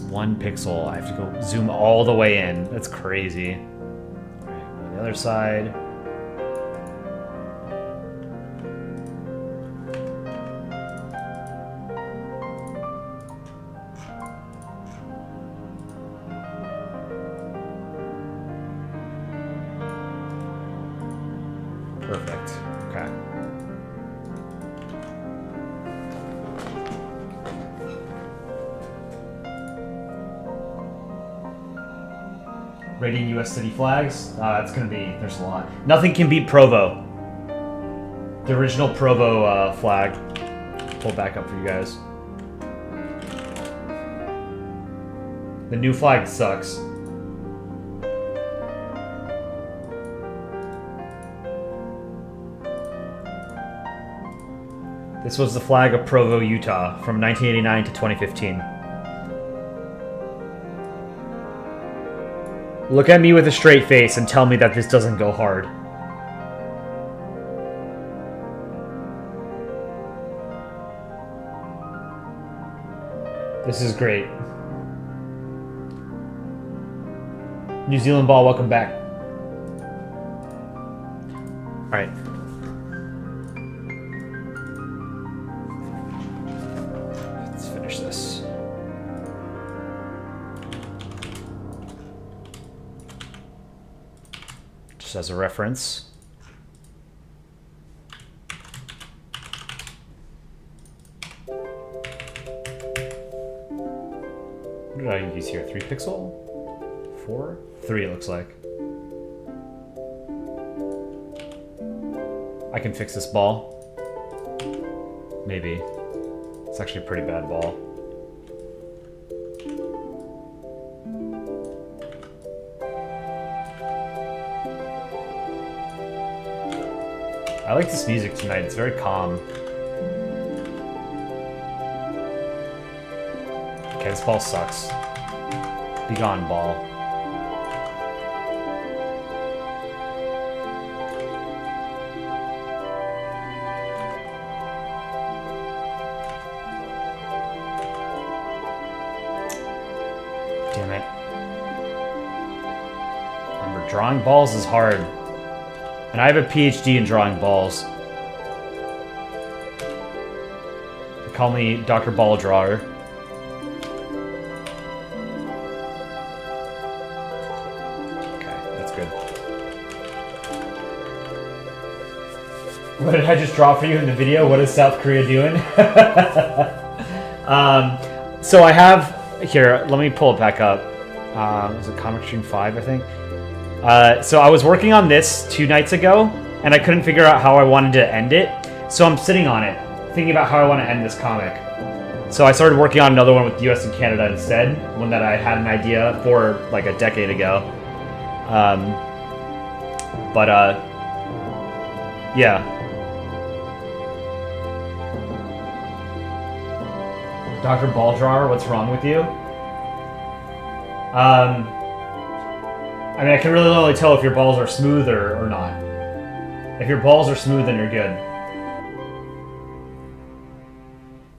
Speaker 1: One pixel. I have to go zoom all the way in. That's crazy. All right, go to the other side. Perfect. Okay. Rating U.S. city flags. It's gonna be. There's a lot. Nothing can beat Provo. The original Provo flag. Pull back up for you guys. The new flag sucks. This was the flag of Provo, Utah, from 1989 to 2015. Look at me with a straight face and tell me that this doesn't go hard. This is great. New Zealand ball, welcome back. Alright. Let's finish this. Just as a reference. What did I use here? 3 pixel? 4? 3 it looks like. I can fix this ball. Maybe. It's actually a pretty bad ball. I like this music tonight. It's very calm. Okay, this ball sucks. Be gone, ball. Damn it. Remember, drawing balls is hard. And I have a PhD in drawing balls. They call me Dr. Ball Drawer. Okay, that's good. What did I just draw for you in the video? What is South Korea doing? So I have... Here, let me pull it back up. Was it Comic Stream 5, I think? So I was working on this 2 nights ago, and I couldn't figure out how I wanted to end it. So I'm sitting on it, thinking about how I want to end this comic. So I started working on another one with the US and Canada instead, one that I had an idea for like a decade ago. Yeah. Dr. Ball Drawer, what's wrong with you? I mean, I can really only tell if your balls are smooth or not. If your balls are smooth, then you're good.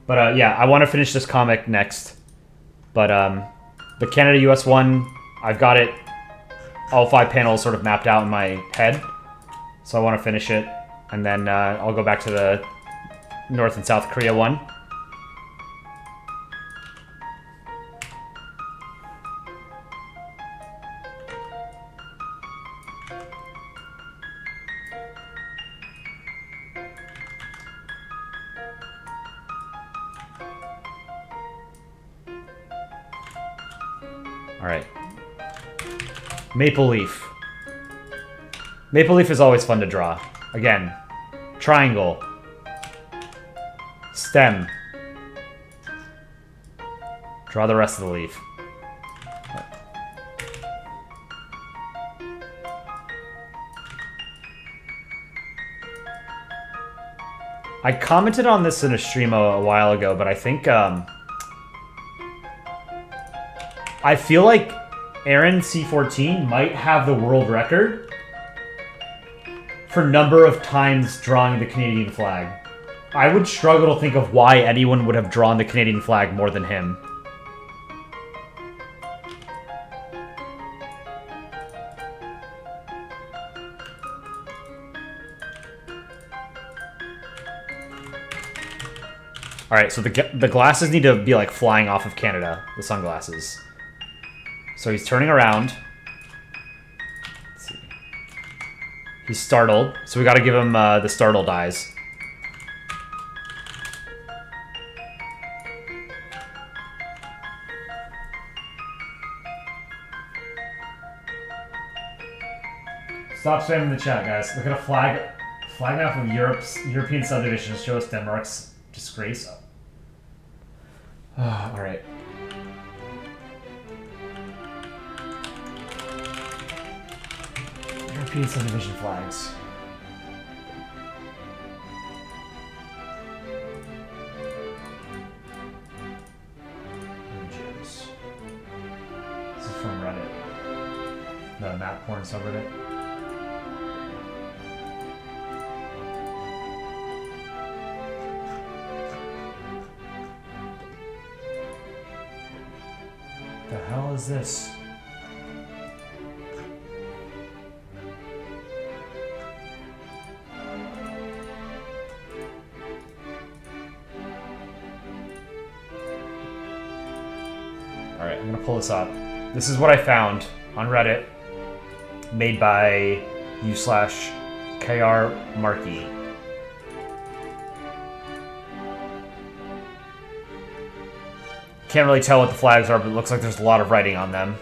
Speaker 1: But yeah, I want to finish this comic next. But the Canada-US one, I've got it, all 5 panels sort of mapped out in my head. So I want to finish it. And then I'll go back to the North and South Korea one. Alright. Maple Leaf. Maple Leaf is always fun to draw. Again. Triangle. Stem. Draw the rest of the leaf. I commented on this in a stream a while ago, but I think, I feel like Aaron C14 might have the world record for number of times drawing the Canadian flag. I would struggle to think of why anyone would have drawn the Canadian flag more than him. Alright, so the glasses need to be like flying off of Canada, the sunglasses. So he's turning around. Let's see. He's startled, so we gotta give him the startled eyes. Stop spamming the chat, guys. Look at a flag off of European subdivisions show us Denmark's disgrace. Alright. European subdivision flags. Images. This is from Reddit. The map porn subreddit. The hell is this? Alright, I'm gonna pull this up. This is what I found on Reddit, made by u/KR Markey. Can't really tell what the flags are, but it looks like there's a lot of writing on them.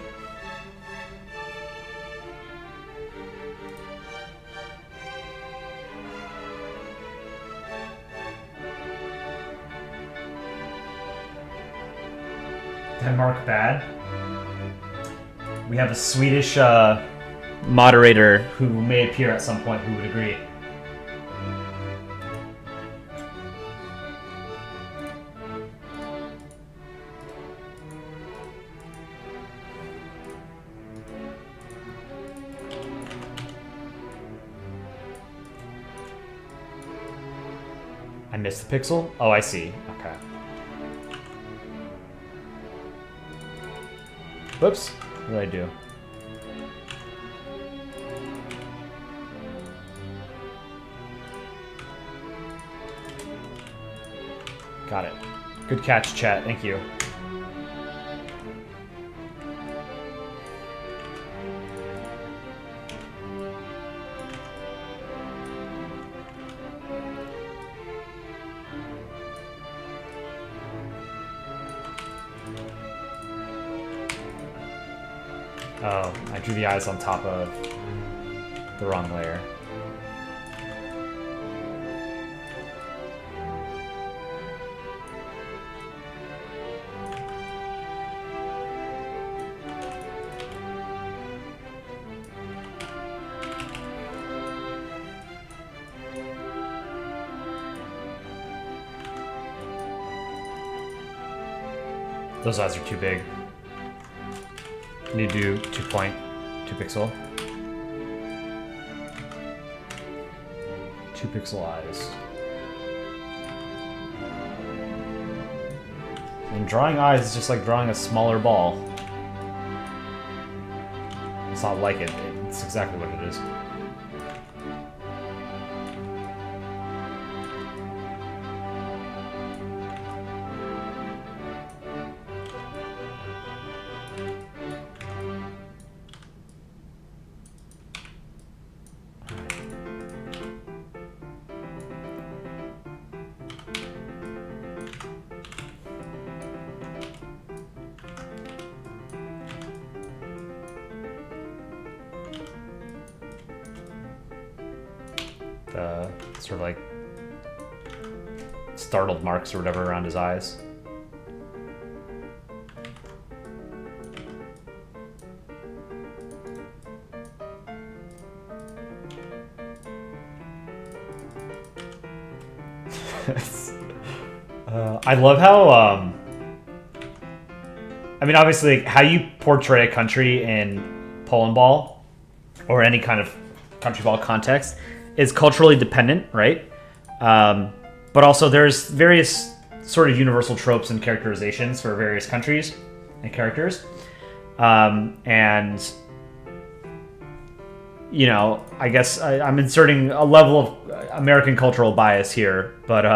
Speaker 1: Denmark bad. We have a Swedish moderator who may appear at some point who would agree. I missed the pixel? Oh, I see. Okay. Whoops. What did I do? Got it. Good catch, chat. Thank you. Oh, I drew the eyes on top of the wrong layer. Those eyes are too big. Need to do 2 pixel. 2 pixel eyes. And drawing eyes is just like drawing a smaller ball. It's not like it. It's exactly what it is. Sort of like startled marks or whatever around his eyes. I love how I mean, obviously how you portray a country in Polandball or any kind of country ball context is culturally dependent, right? But also there's various sort of universal tropes and characterizations for various countries and characters. And, you know, I guess I'm inserting a level of American cultural bias here, but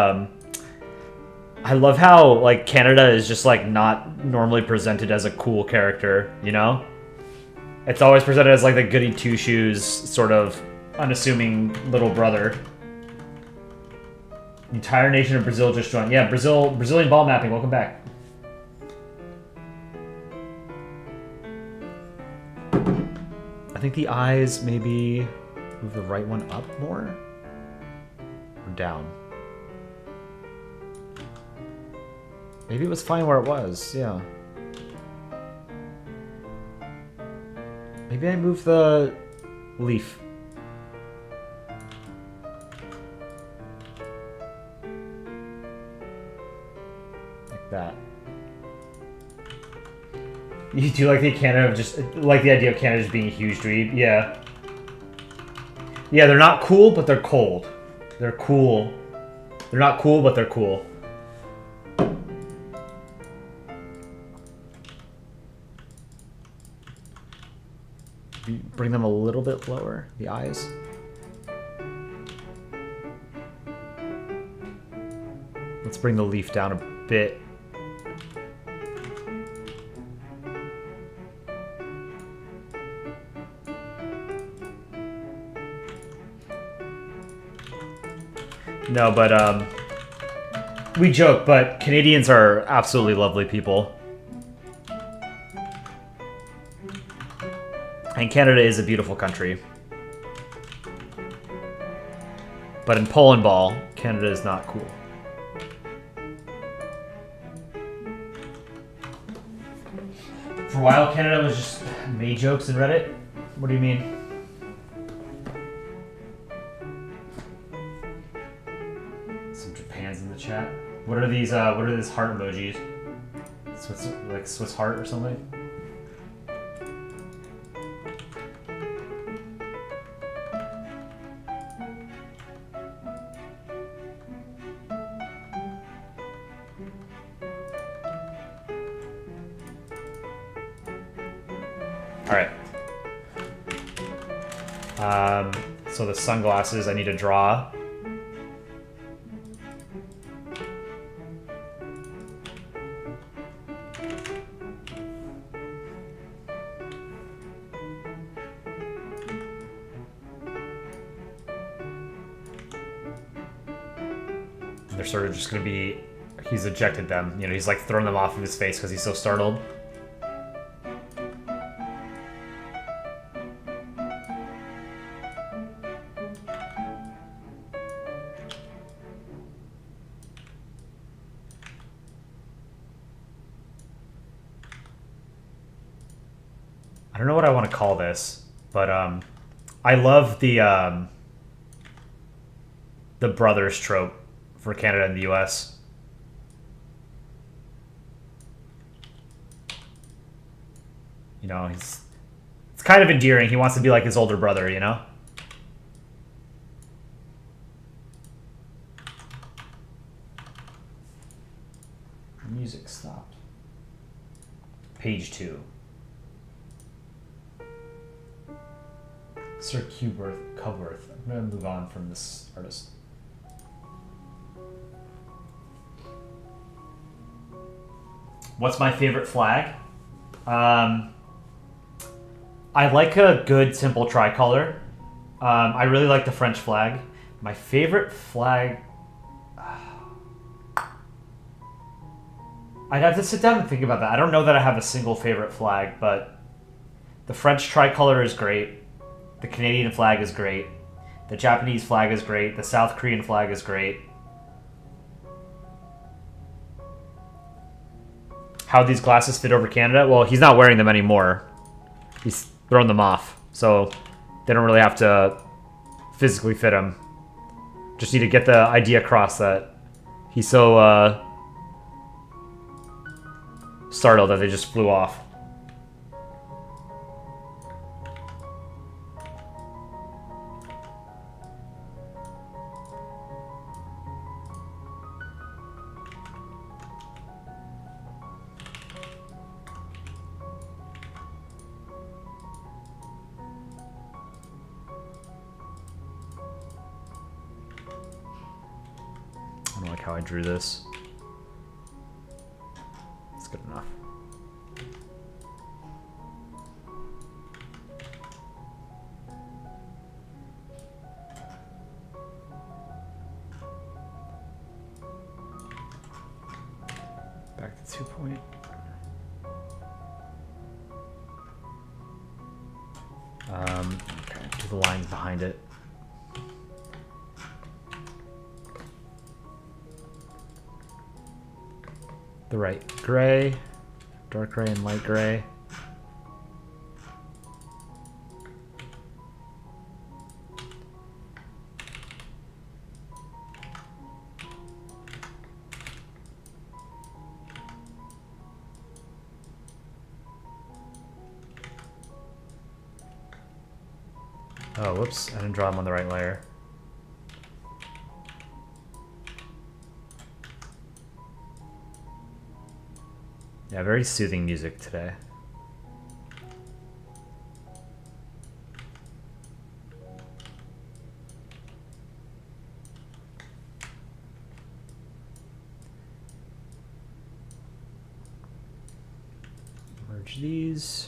Speaker 1: I love how, like, Canada is just, like, not normally presented as a cool character, you know? It's always presented as, like, the goody two-shoes sort of unassuming little brother. The entire nation of Brazil just joined. Yeah, Brazilian ball mapping, welcome back. I think the eyes maybe move the right one up more or down. Maybe it was fine where it was, yeah. Maybe I move the leaf. That. You do like the Canada just like the idea of Canada just being a huge dweeb, yeah. Yeah, they're not cool, but they're cold. They're cool. They're not cool, but they're cool. Bring them a little bit lower, the eyes. Let's bring the leaf down a bit. No, but we joke, but Canadians are absolutely lovely people. And Canada is a beautiful country. But in Polandball, Canada is not cool. For a while, Canada was just made jokes in Reddit. What do you mean? Some Japans in the chat. What are these? What are these heart emojis? Swiss heart or something? So the sunglasses, I need to draw. They're sort of just going to be... He's ejected them. You know, he's like throwing them off of his face because he's so startled. I don't know what I want to call this, but I love the brothers trope for Canada and the US. You know, it's kind of endearing. He wants to be like his older brother, you know? Music stopped. Page 2. Sir Cubworth. I'm going to move on from this artist. What's my favorite flag? I like a good, simple tricolor. I really like the French flag. My favorite flag... I'd have to sit down and think about that. I don't know that I have a single favorite flag, but the French tricolor is great. The Canadian flag is great. The Japanese flag is great. The South Korean flag is great. How these glasses fit over Canada? Well, he's not wearing them anymore. He's thrown them off. So they don't really have to physically fit him. Just need to get the idea across that he's so startled that they just flew off. I don't like how I drew this. It's good enough. Back to 2 point. Okay, do the lines behind it. The right gray, dark gray and light gray. Oh, whoops, I didn't draw them on the right layer. Yeah, very soothing music today. Merge these.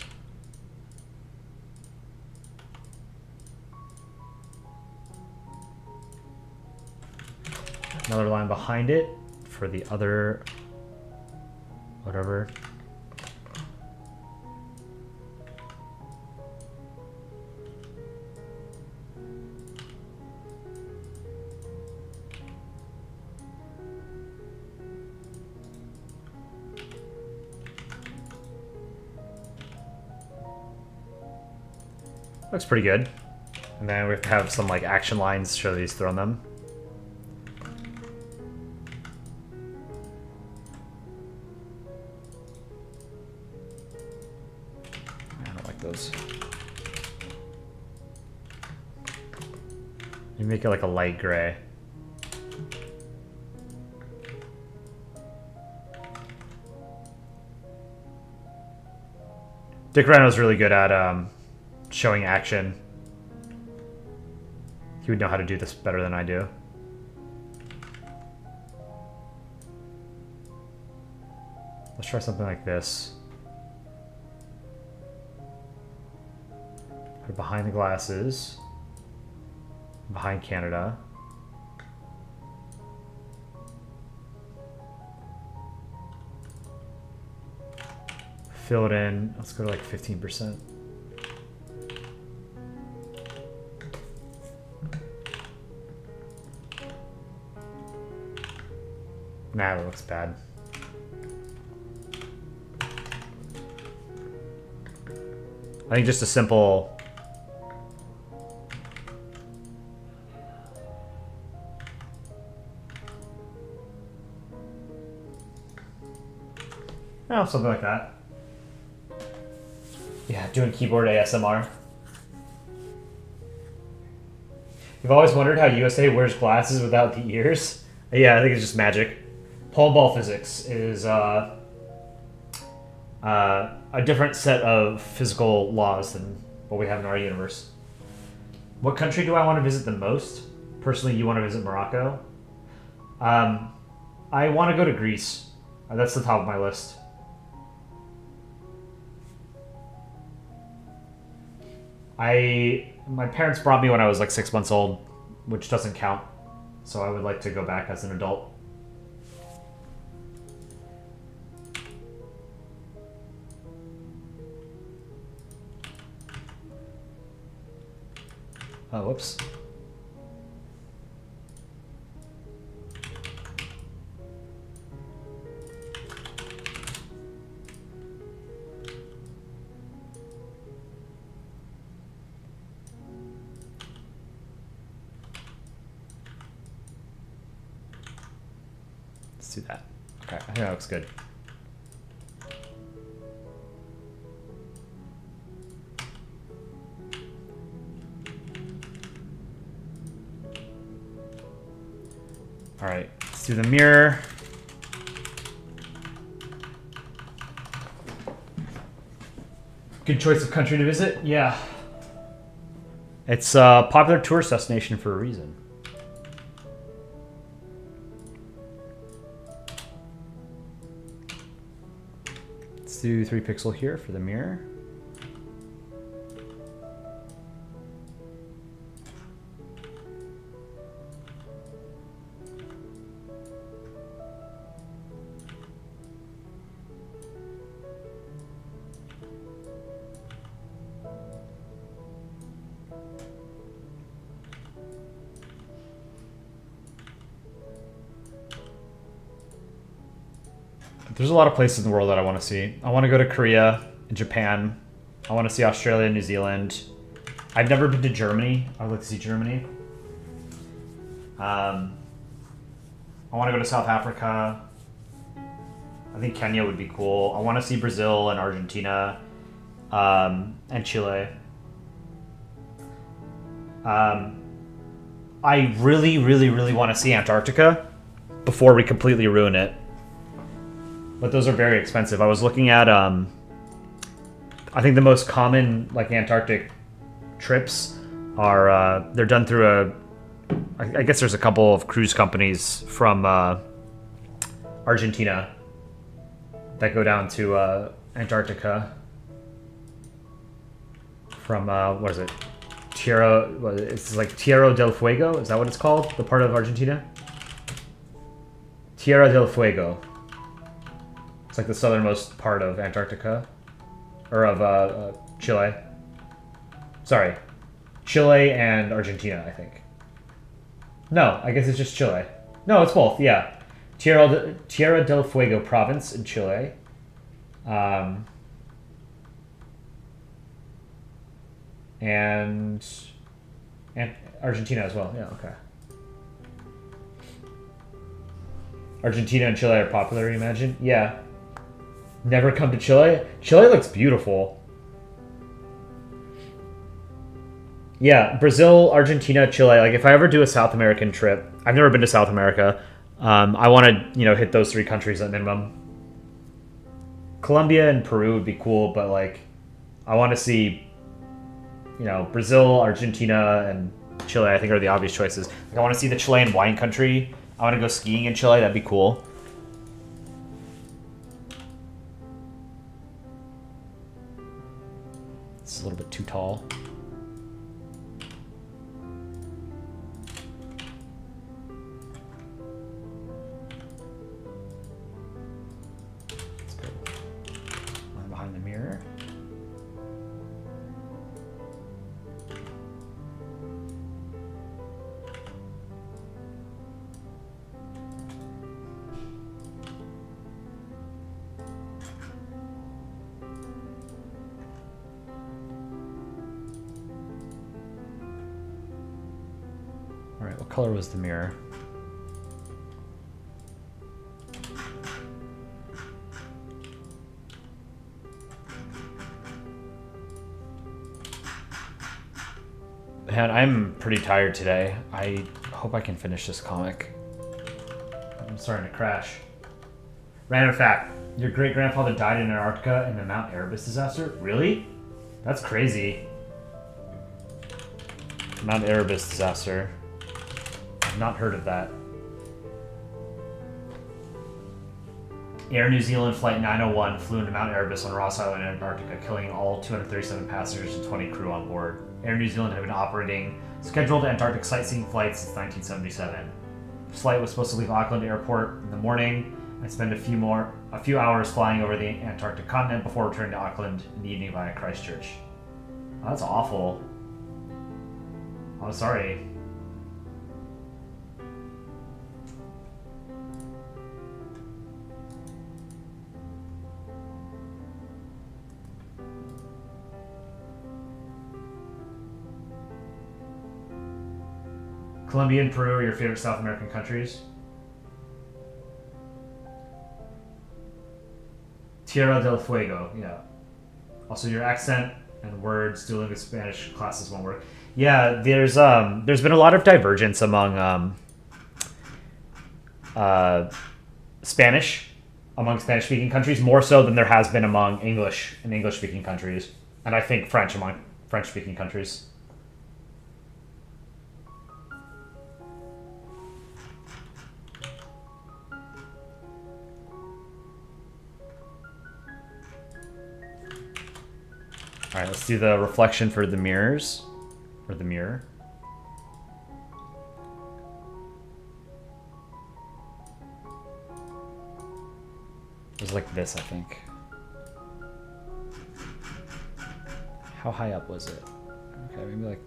Speaker 1: another line behind it for the other whatever. Looks pretty good. And then we have to have some like action lines to show that he's thrown them. I don't like those. You make it like a light gray. Dick Reno's really good at showing action. He would know how to do this better than I do. Let's try something like this. Put it behind the glasses. Behind Canada. Fill it in. Let's go to like 15%. Nah, that looks bad. I think just a simple... Oh, something like that. Yeah, doing keyboard ASMR. You've always wondered how USA wears glasses without the ears? Yeah, I think it's just magic. Polandball physics is a different set of physical laws than what we have in our universe. What country do I want to visit the most? Personally, you want to visit Morocco? I want to go to Greece. That's the top of my list. My parents brought me when I was like 6 months old, which doesn't count. So I would like to go back as an adult. Oh, whoops. Let's do that. Okay, I think that looks good. All right, let's do the mirror. Good choice of country to visit. Yeah. It's a popular tourist destination for a reason. Let's do 3 pixel here for the mirror. There's a lot of places in the world that I want to see. I want to go to Korea and Japan. I want to see Australia and New Zealand. I've never been to Germany. I would like to see Germany. I want to go to South Africa. I think Kenya would be cool. I want to see Brazil and Argentina and Chile. I really, really, really want to see Antarctica before we completely ruin it. But those are very expensive. I was looking at, I think the most common like Antarctic trips are, they're done through I guess there's a couple of cruise companies from Argentina that go down to Antarctica from, what is it? It's like Tierra del Fuego, is that what it's called? The part of Argentina? Tierra del Fuego. It's like the southernmost part of Antarctica. Or of Chile. Sorry. Chile and Argentina, I think. No, I guess it's just Chile. No, it's both, yeah. Tierra del Fuego province in Chile. And Argentina as well. Yeah, okay. Argentina and Chile are popular, you imagine? Yeah. Never come to Chile? Chile looks beautiful. Yeah, Brazil, Argentina, Chile. Like, if I ever do a South American trip, I've never been to South America. I want to, hit those 3 countries at minimum. Colombia and Peru would be cool, but, like, I want to see, Brazil, Argentina, and Chile, I think, are the obvious choices. Like, I want to see the Chilean wine country. I want to go skiing in Chile. That'd be cool. It's a little bit too tall. Let's go. Line behind the mirror. Alright, what color was the mirror? Man, I'm pretty tired today. I hope I can finish this comic. I'm starting to crash. Random fact. Your great-grandfather died in Antarctica in the Mount Erebus disaster? Really? That's crazy. Mount Erebus disaster. I've not heard of that. Air New Zealand Flight 901 flew into Mount Erebus on Ross Island, Antarctica, killing all 237 passengers and 20 crew on board. Air New Zealand had been operating scheduled Antarctic sightseeing flights since 1977. The flight was supposed to leave Auckland Airport in the morning and spend a few hours flying over the Antarctic continent before returning to Auckland in the evening via Christchurch. Oh, that's awful. I'm sorry. Colombia and Peru are your favorite South American countries? Tierra del Fuego, yeah. Also, your accent and words, Duolingo Spanish classes won't work. Yeah, there's been a lot of divergence among Spanish-speaking countries, more so than there has been among English-speaking countries, and I think French among French-speaking countries. All right, let's do the reflection for the mirrors, or the mirror. It was like this, I think. How high up was it? Okay, maybe like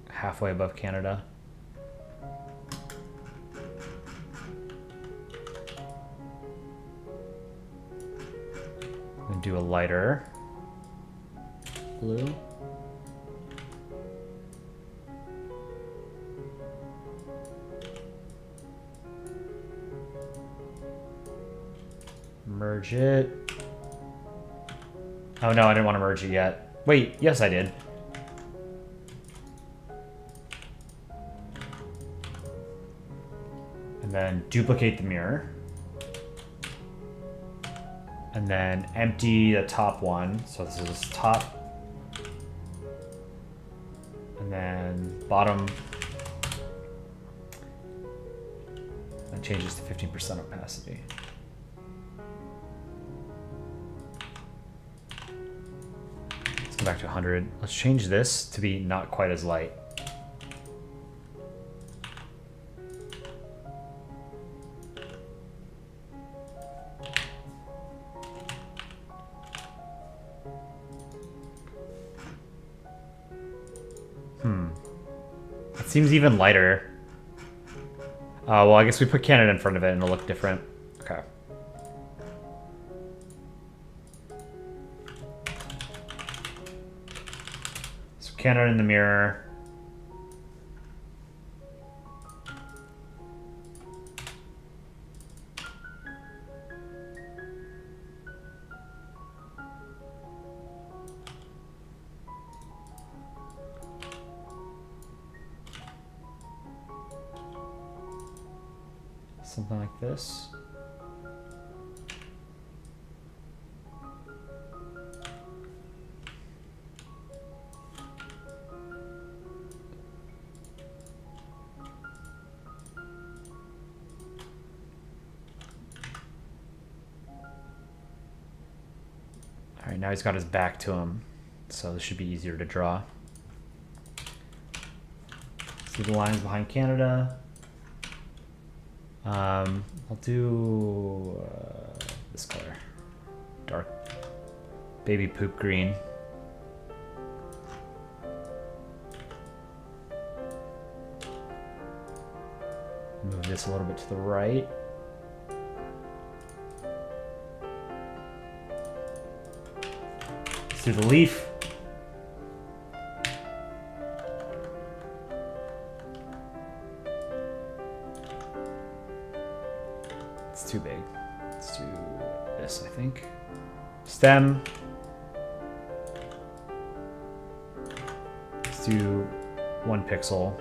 Speaker 1: halfway above Canada. Then do a lighter blue. Merge it. Oh no, I didn't want to merge it yet. Wait, yes I did. And then duplicate the mirror. And then empty the top one. So this is top. And then bottom. That changes to 15% opacity. Let's go back to 100. Let's change this to be not quite as light. Seems even lighter. Well, I guess we put Canada in front of it and it'll look different. Okay. So Canada in the mirror. Something like this. All right, now he's got his back to him, so this should be easier to draw. See the lines behind Canada. I'll do this color, dark baby poop green. Move this a little bit to the right. Let's do the leaf. Too big. Let's do this, I think. Stem. Let's do 1 pixel.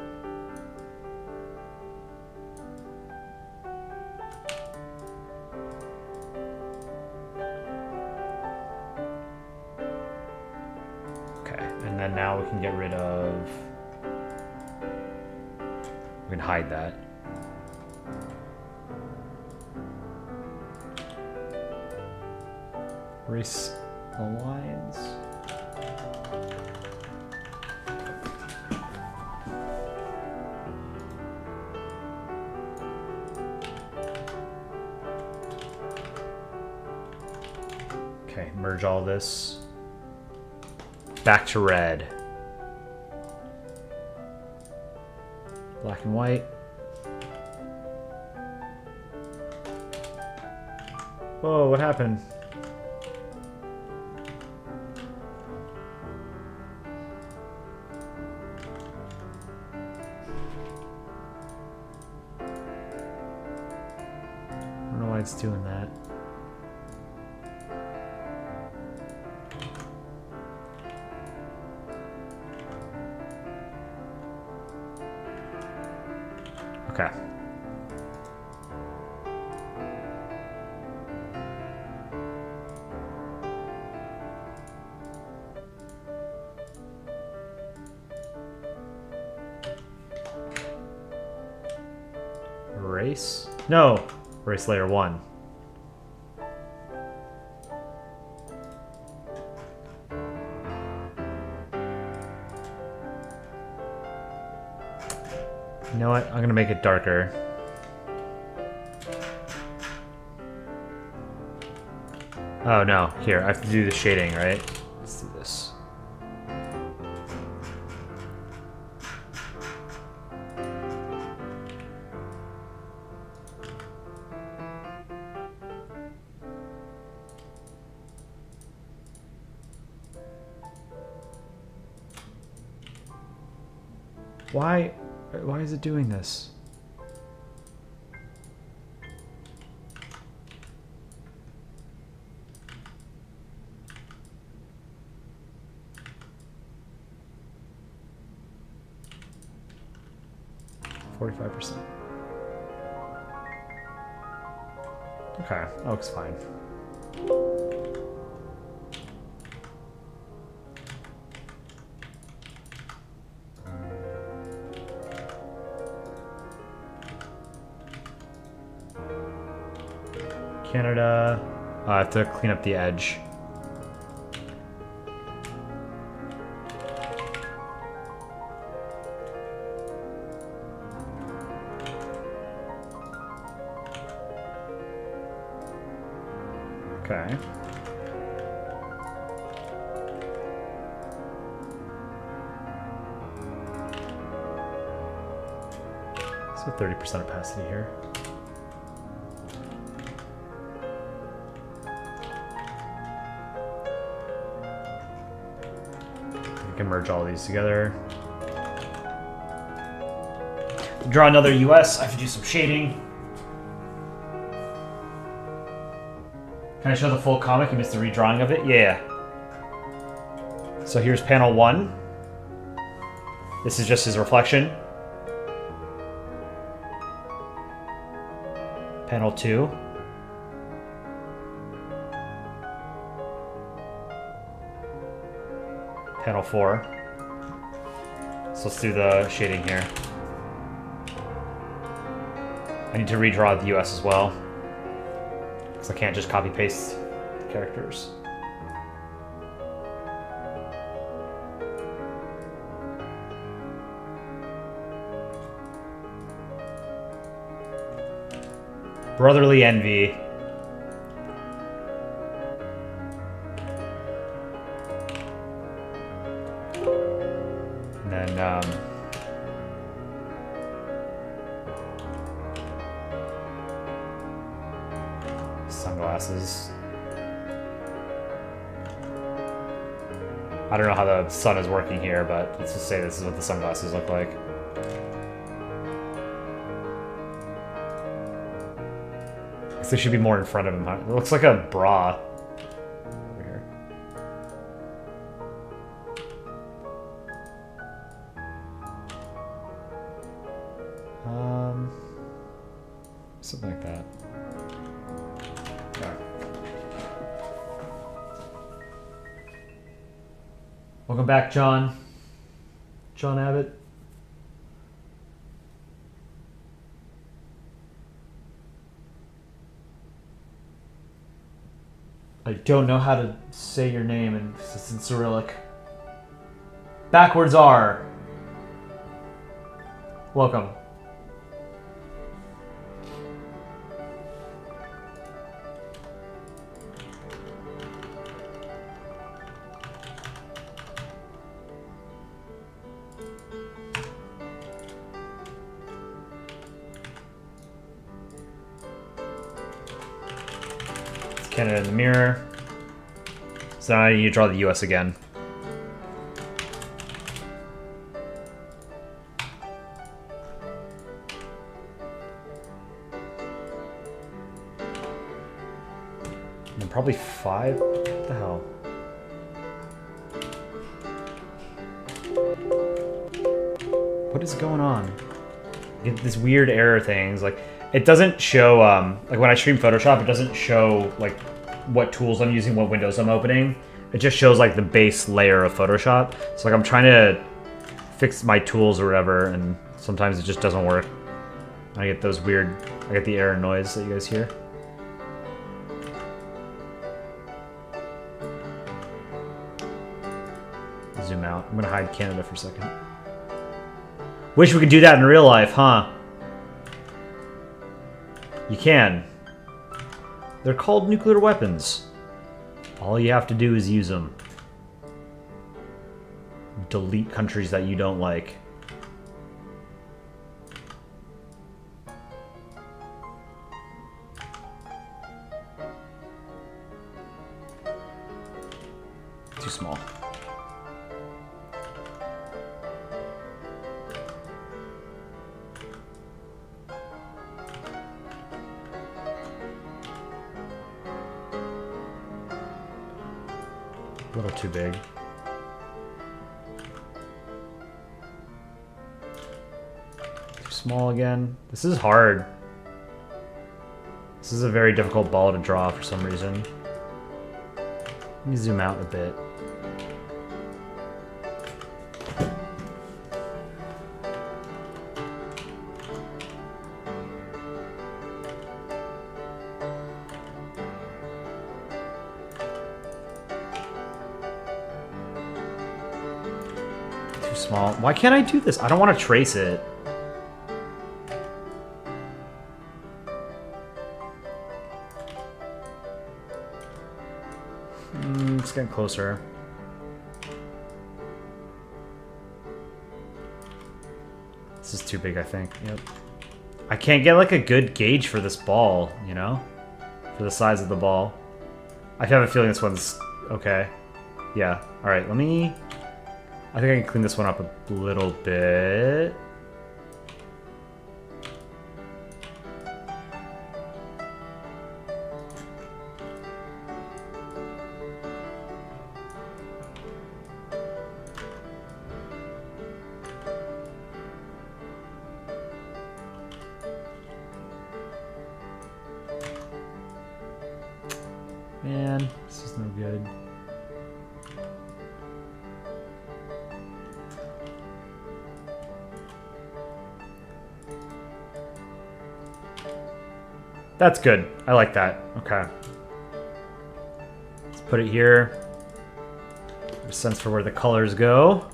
Speaker 1: Okay, and then now we can get rid of... We can hide that. Erase the lines. Okay, merge all this. Back to red. Black and white. Whoa, what happened? It's doing that. Okay. Erase? No! Erase layer 1. You know what? I'm gonna make it darker. Oh no, here, I have to do the shading, right? Let's do this. Why is it doing this? %. Okay, that looks fine. Canada, I have to clean up the edge. Okay. So 30% opacity here. We can merge all these together. To draw another US, I have to do some shading. Can I show the full comic? You missed the redrawing of it? Yeah. So here's panel 1. This is just his reflection. Panel 2. Panel 4. So let's do the shading here. I need to redraw the US as well, because I can't just copy paste the characters. Brotherly envy. And then, sunglasses. I don't know how the sun is working here, but let's just say this is what the sunglasses look like. They should be more in front of him. It looks like a bra over here. Something like that. Okay. Welcome back, John. John Abbott. I don't know how to say your name, and it's in Cyrillic. Backwards R. Welcome. Canada in the mirror. So now I need to draw the US again. And then probably 5? What the hell? What is going on? I get this weird error things, like it doesn't show, like when I stream Photoshop, it doesn't show like what tools I'm using, what windows I'm opening. It just shows like the base layer of Photoshop. So like I'm trying to fix my tools or whatever, and sometimes it just doesn't work. I get those weird, I get the error noise that you guys hear. Zoom out. I'm gonna hide Canada for a second. Wish we could do that in real life, huh? You can. They're called nuclear weapons. All you have to do is use them. Delete countries that you don't like. Too small. A little too big. Too small again. This is hard. This is a very difficult ball to draw for some reason. Let me zoom out a bit. Small. Why can't I do this? I don't want to trace it. It's getting closer. This is too big, I think. Yep. I can't get like a good gauge for this ball, you know? For the size of the ball. I have a feeling this one's okay. Yeah. Alright, let me... I think I can clean this one up a little bit. Man, this is no good. That's good. I like that. Okay. Let's put it here. Get a sense for where the colors go.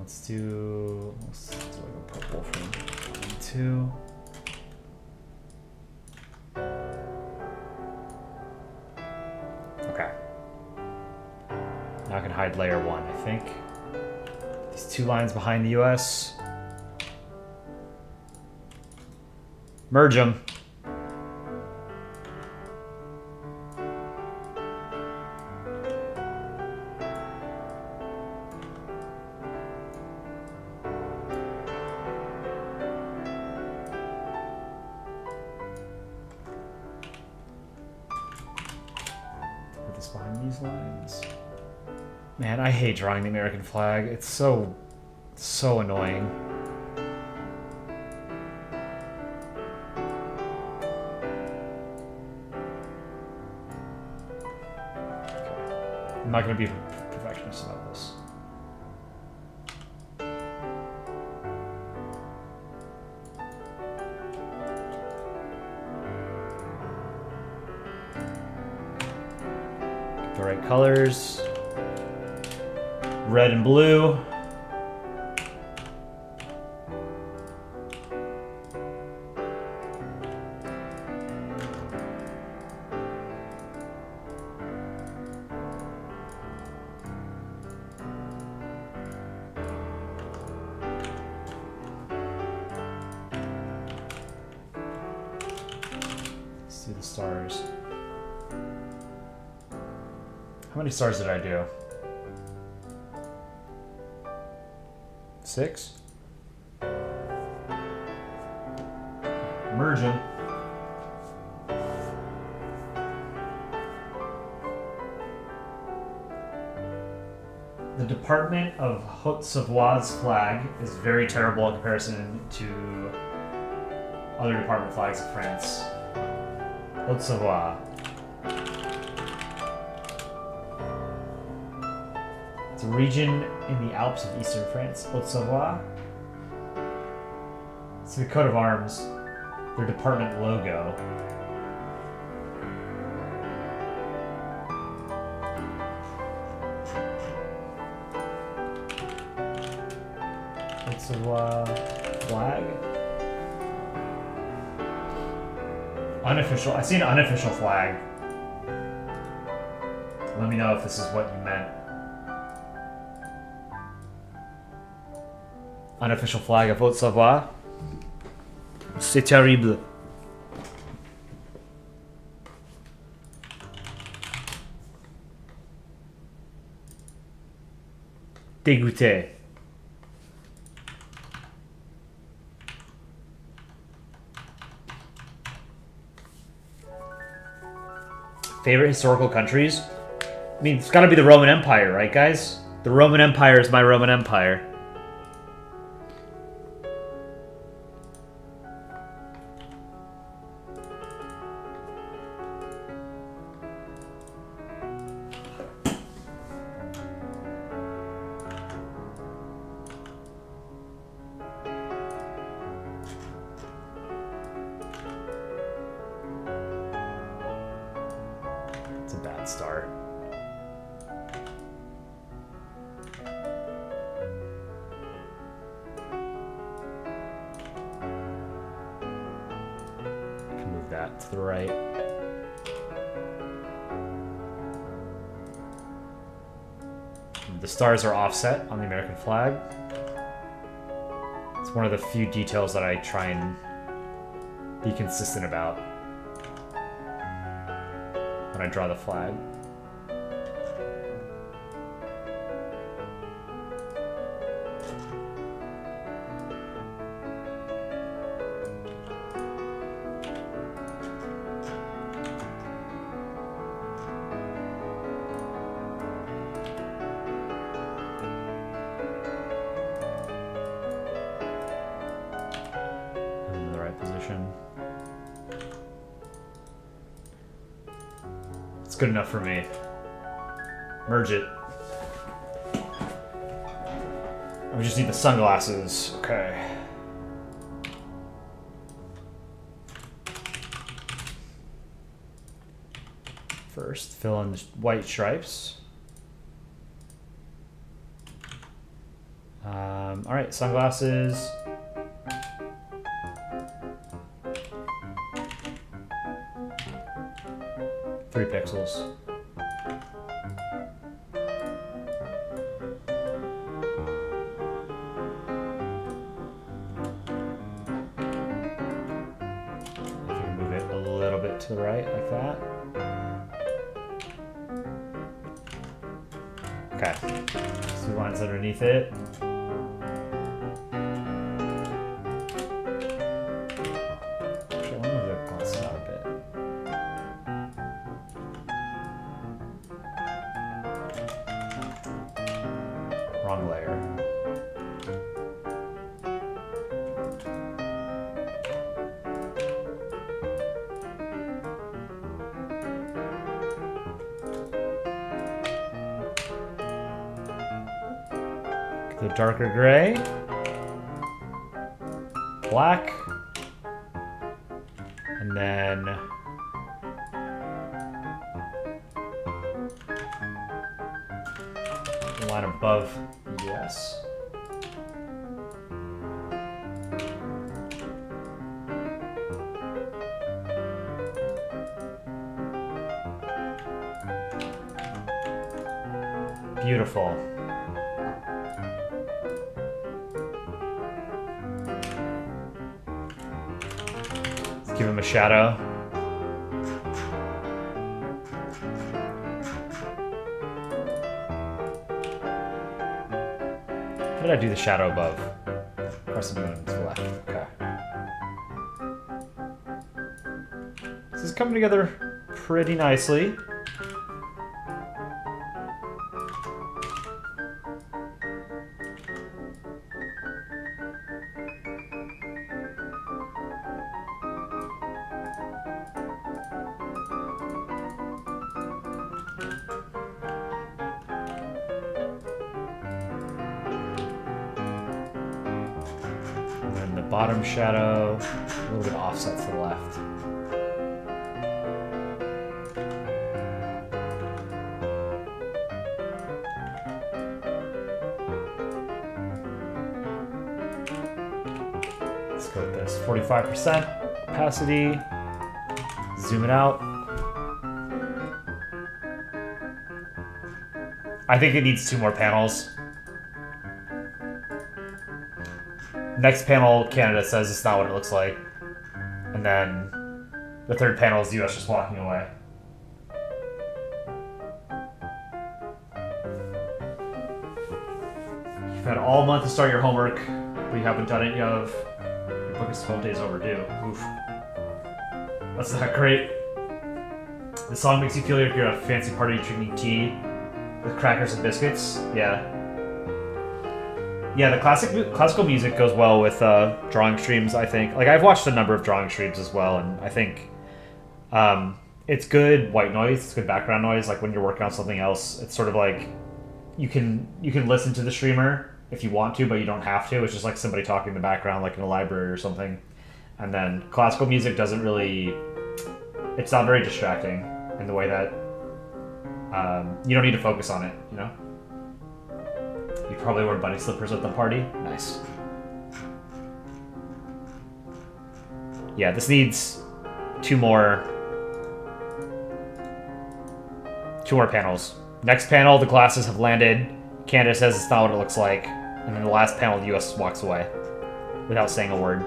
Speaker 1: Let's do like a purple from 2. Okay. Now I can hide layer 1, I think. These 2 lines behind the US. Merge them. Behind these lines. Man, I hate drawing the American flag. It's so annoying. Okay. I'm not going to be a perfectionist about this. The right colors. Red and blue. Let's see the stars. How many stars did I do? 6? Merge them. The Department of Haute-Savoie's flag is very terrible in comparison to other department flags of France. Haute-Savoie. It's a region in the Alps of eastern France, Haute-Savoie. It's the coat of arms, their department logo. Haute-Savoie flag. Unofficial. I see an unofficial flag. Let me know if this is what you meant. Unofficial flag of Haute-Savoie. C'est terrible. Dégoûté. Favorite historical countries? I mean, it's gotta be the Roman Empire, right, guys? The Roman Empire is my Roman Empire. that star. Can move that to the right. The stars are offset on the American flag. It's one of the few details that I try and be consistent about when I draw the flag. It's good enough for me. Merge it. We just need the sunglasses. Okay. First, fill in the white stripes. All right, sunglasses. Three pixels. Move it a little bit to the right, like that. Okay. 2 lines underneath it. Actually, I want to move the glasses out a bit. Wrong layer. The darker gray, black, and then the line above, yes. Beautiful. Give him a shadow. How did I do the shadow above? Press the moon to the left. Okay. This is coming together pretty nicely. Bottom shadow, a little bit offset to the left. Let's go with this 45% opacity. Zoom it out. I think it needs 2 more panels. Next panel, Canada says it's not what it looks like. And then the third panel is the US just walking away. You've had all month to start your homework, but you haven't done it yet. Your book is 12 days overdue. Oof. That's not great. The song makes you feel like you're at a fancy party drinking tea with crackers and biscuits. Yeah. Yeah, the classical music goes well with drawing streams, I think. Like, I've watched a number of drawing streams as well, and I think it's good white noise, it's good background noise. Like, when you're working on something else, it's sort of like you can listen to the streamer if you want to, but you don't have to. It's just like somebody talking in the background, like in a library or something. And then classical music doesn't really... It's not very distracting in the way that You don't need to focus on it, you know? You probably wear bunny slippers at the party. Nice. Yeah, this needs two more panels. Next panel, the glasses have landed. Canada says it's not what it looks like. And then the last panel, the US walks away without saying a word.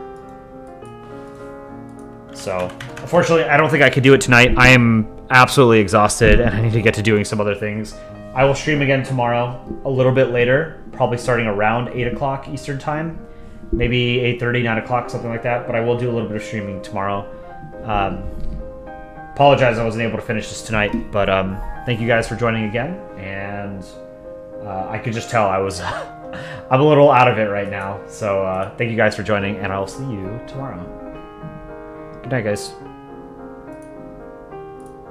Speaker 1: So, unfortunately, I don't think I could do it tonight. I am absolutely exhausted, and I need to get to doing some other things. I will stream again tomorrow, a little bit later, probably starting around 8 o'clock Eastern Time. Maybe 8:30, 9 o'clock, something like that. But I will do a little bit of streaming tomorrow. Apologize I wasn't able to finish this tonight, but thank you guys for joining again. And I could just tell I was... I'm a little out of it right now. So thank you guys for joining, and I'll see you tomorrow. Good night, guys.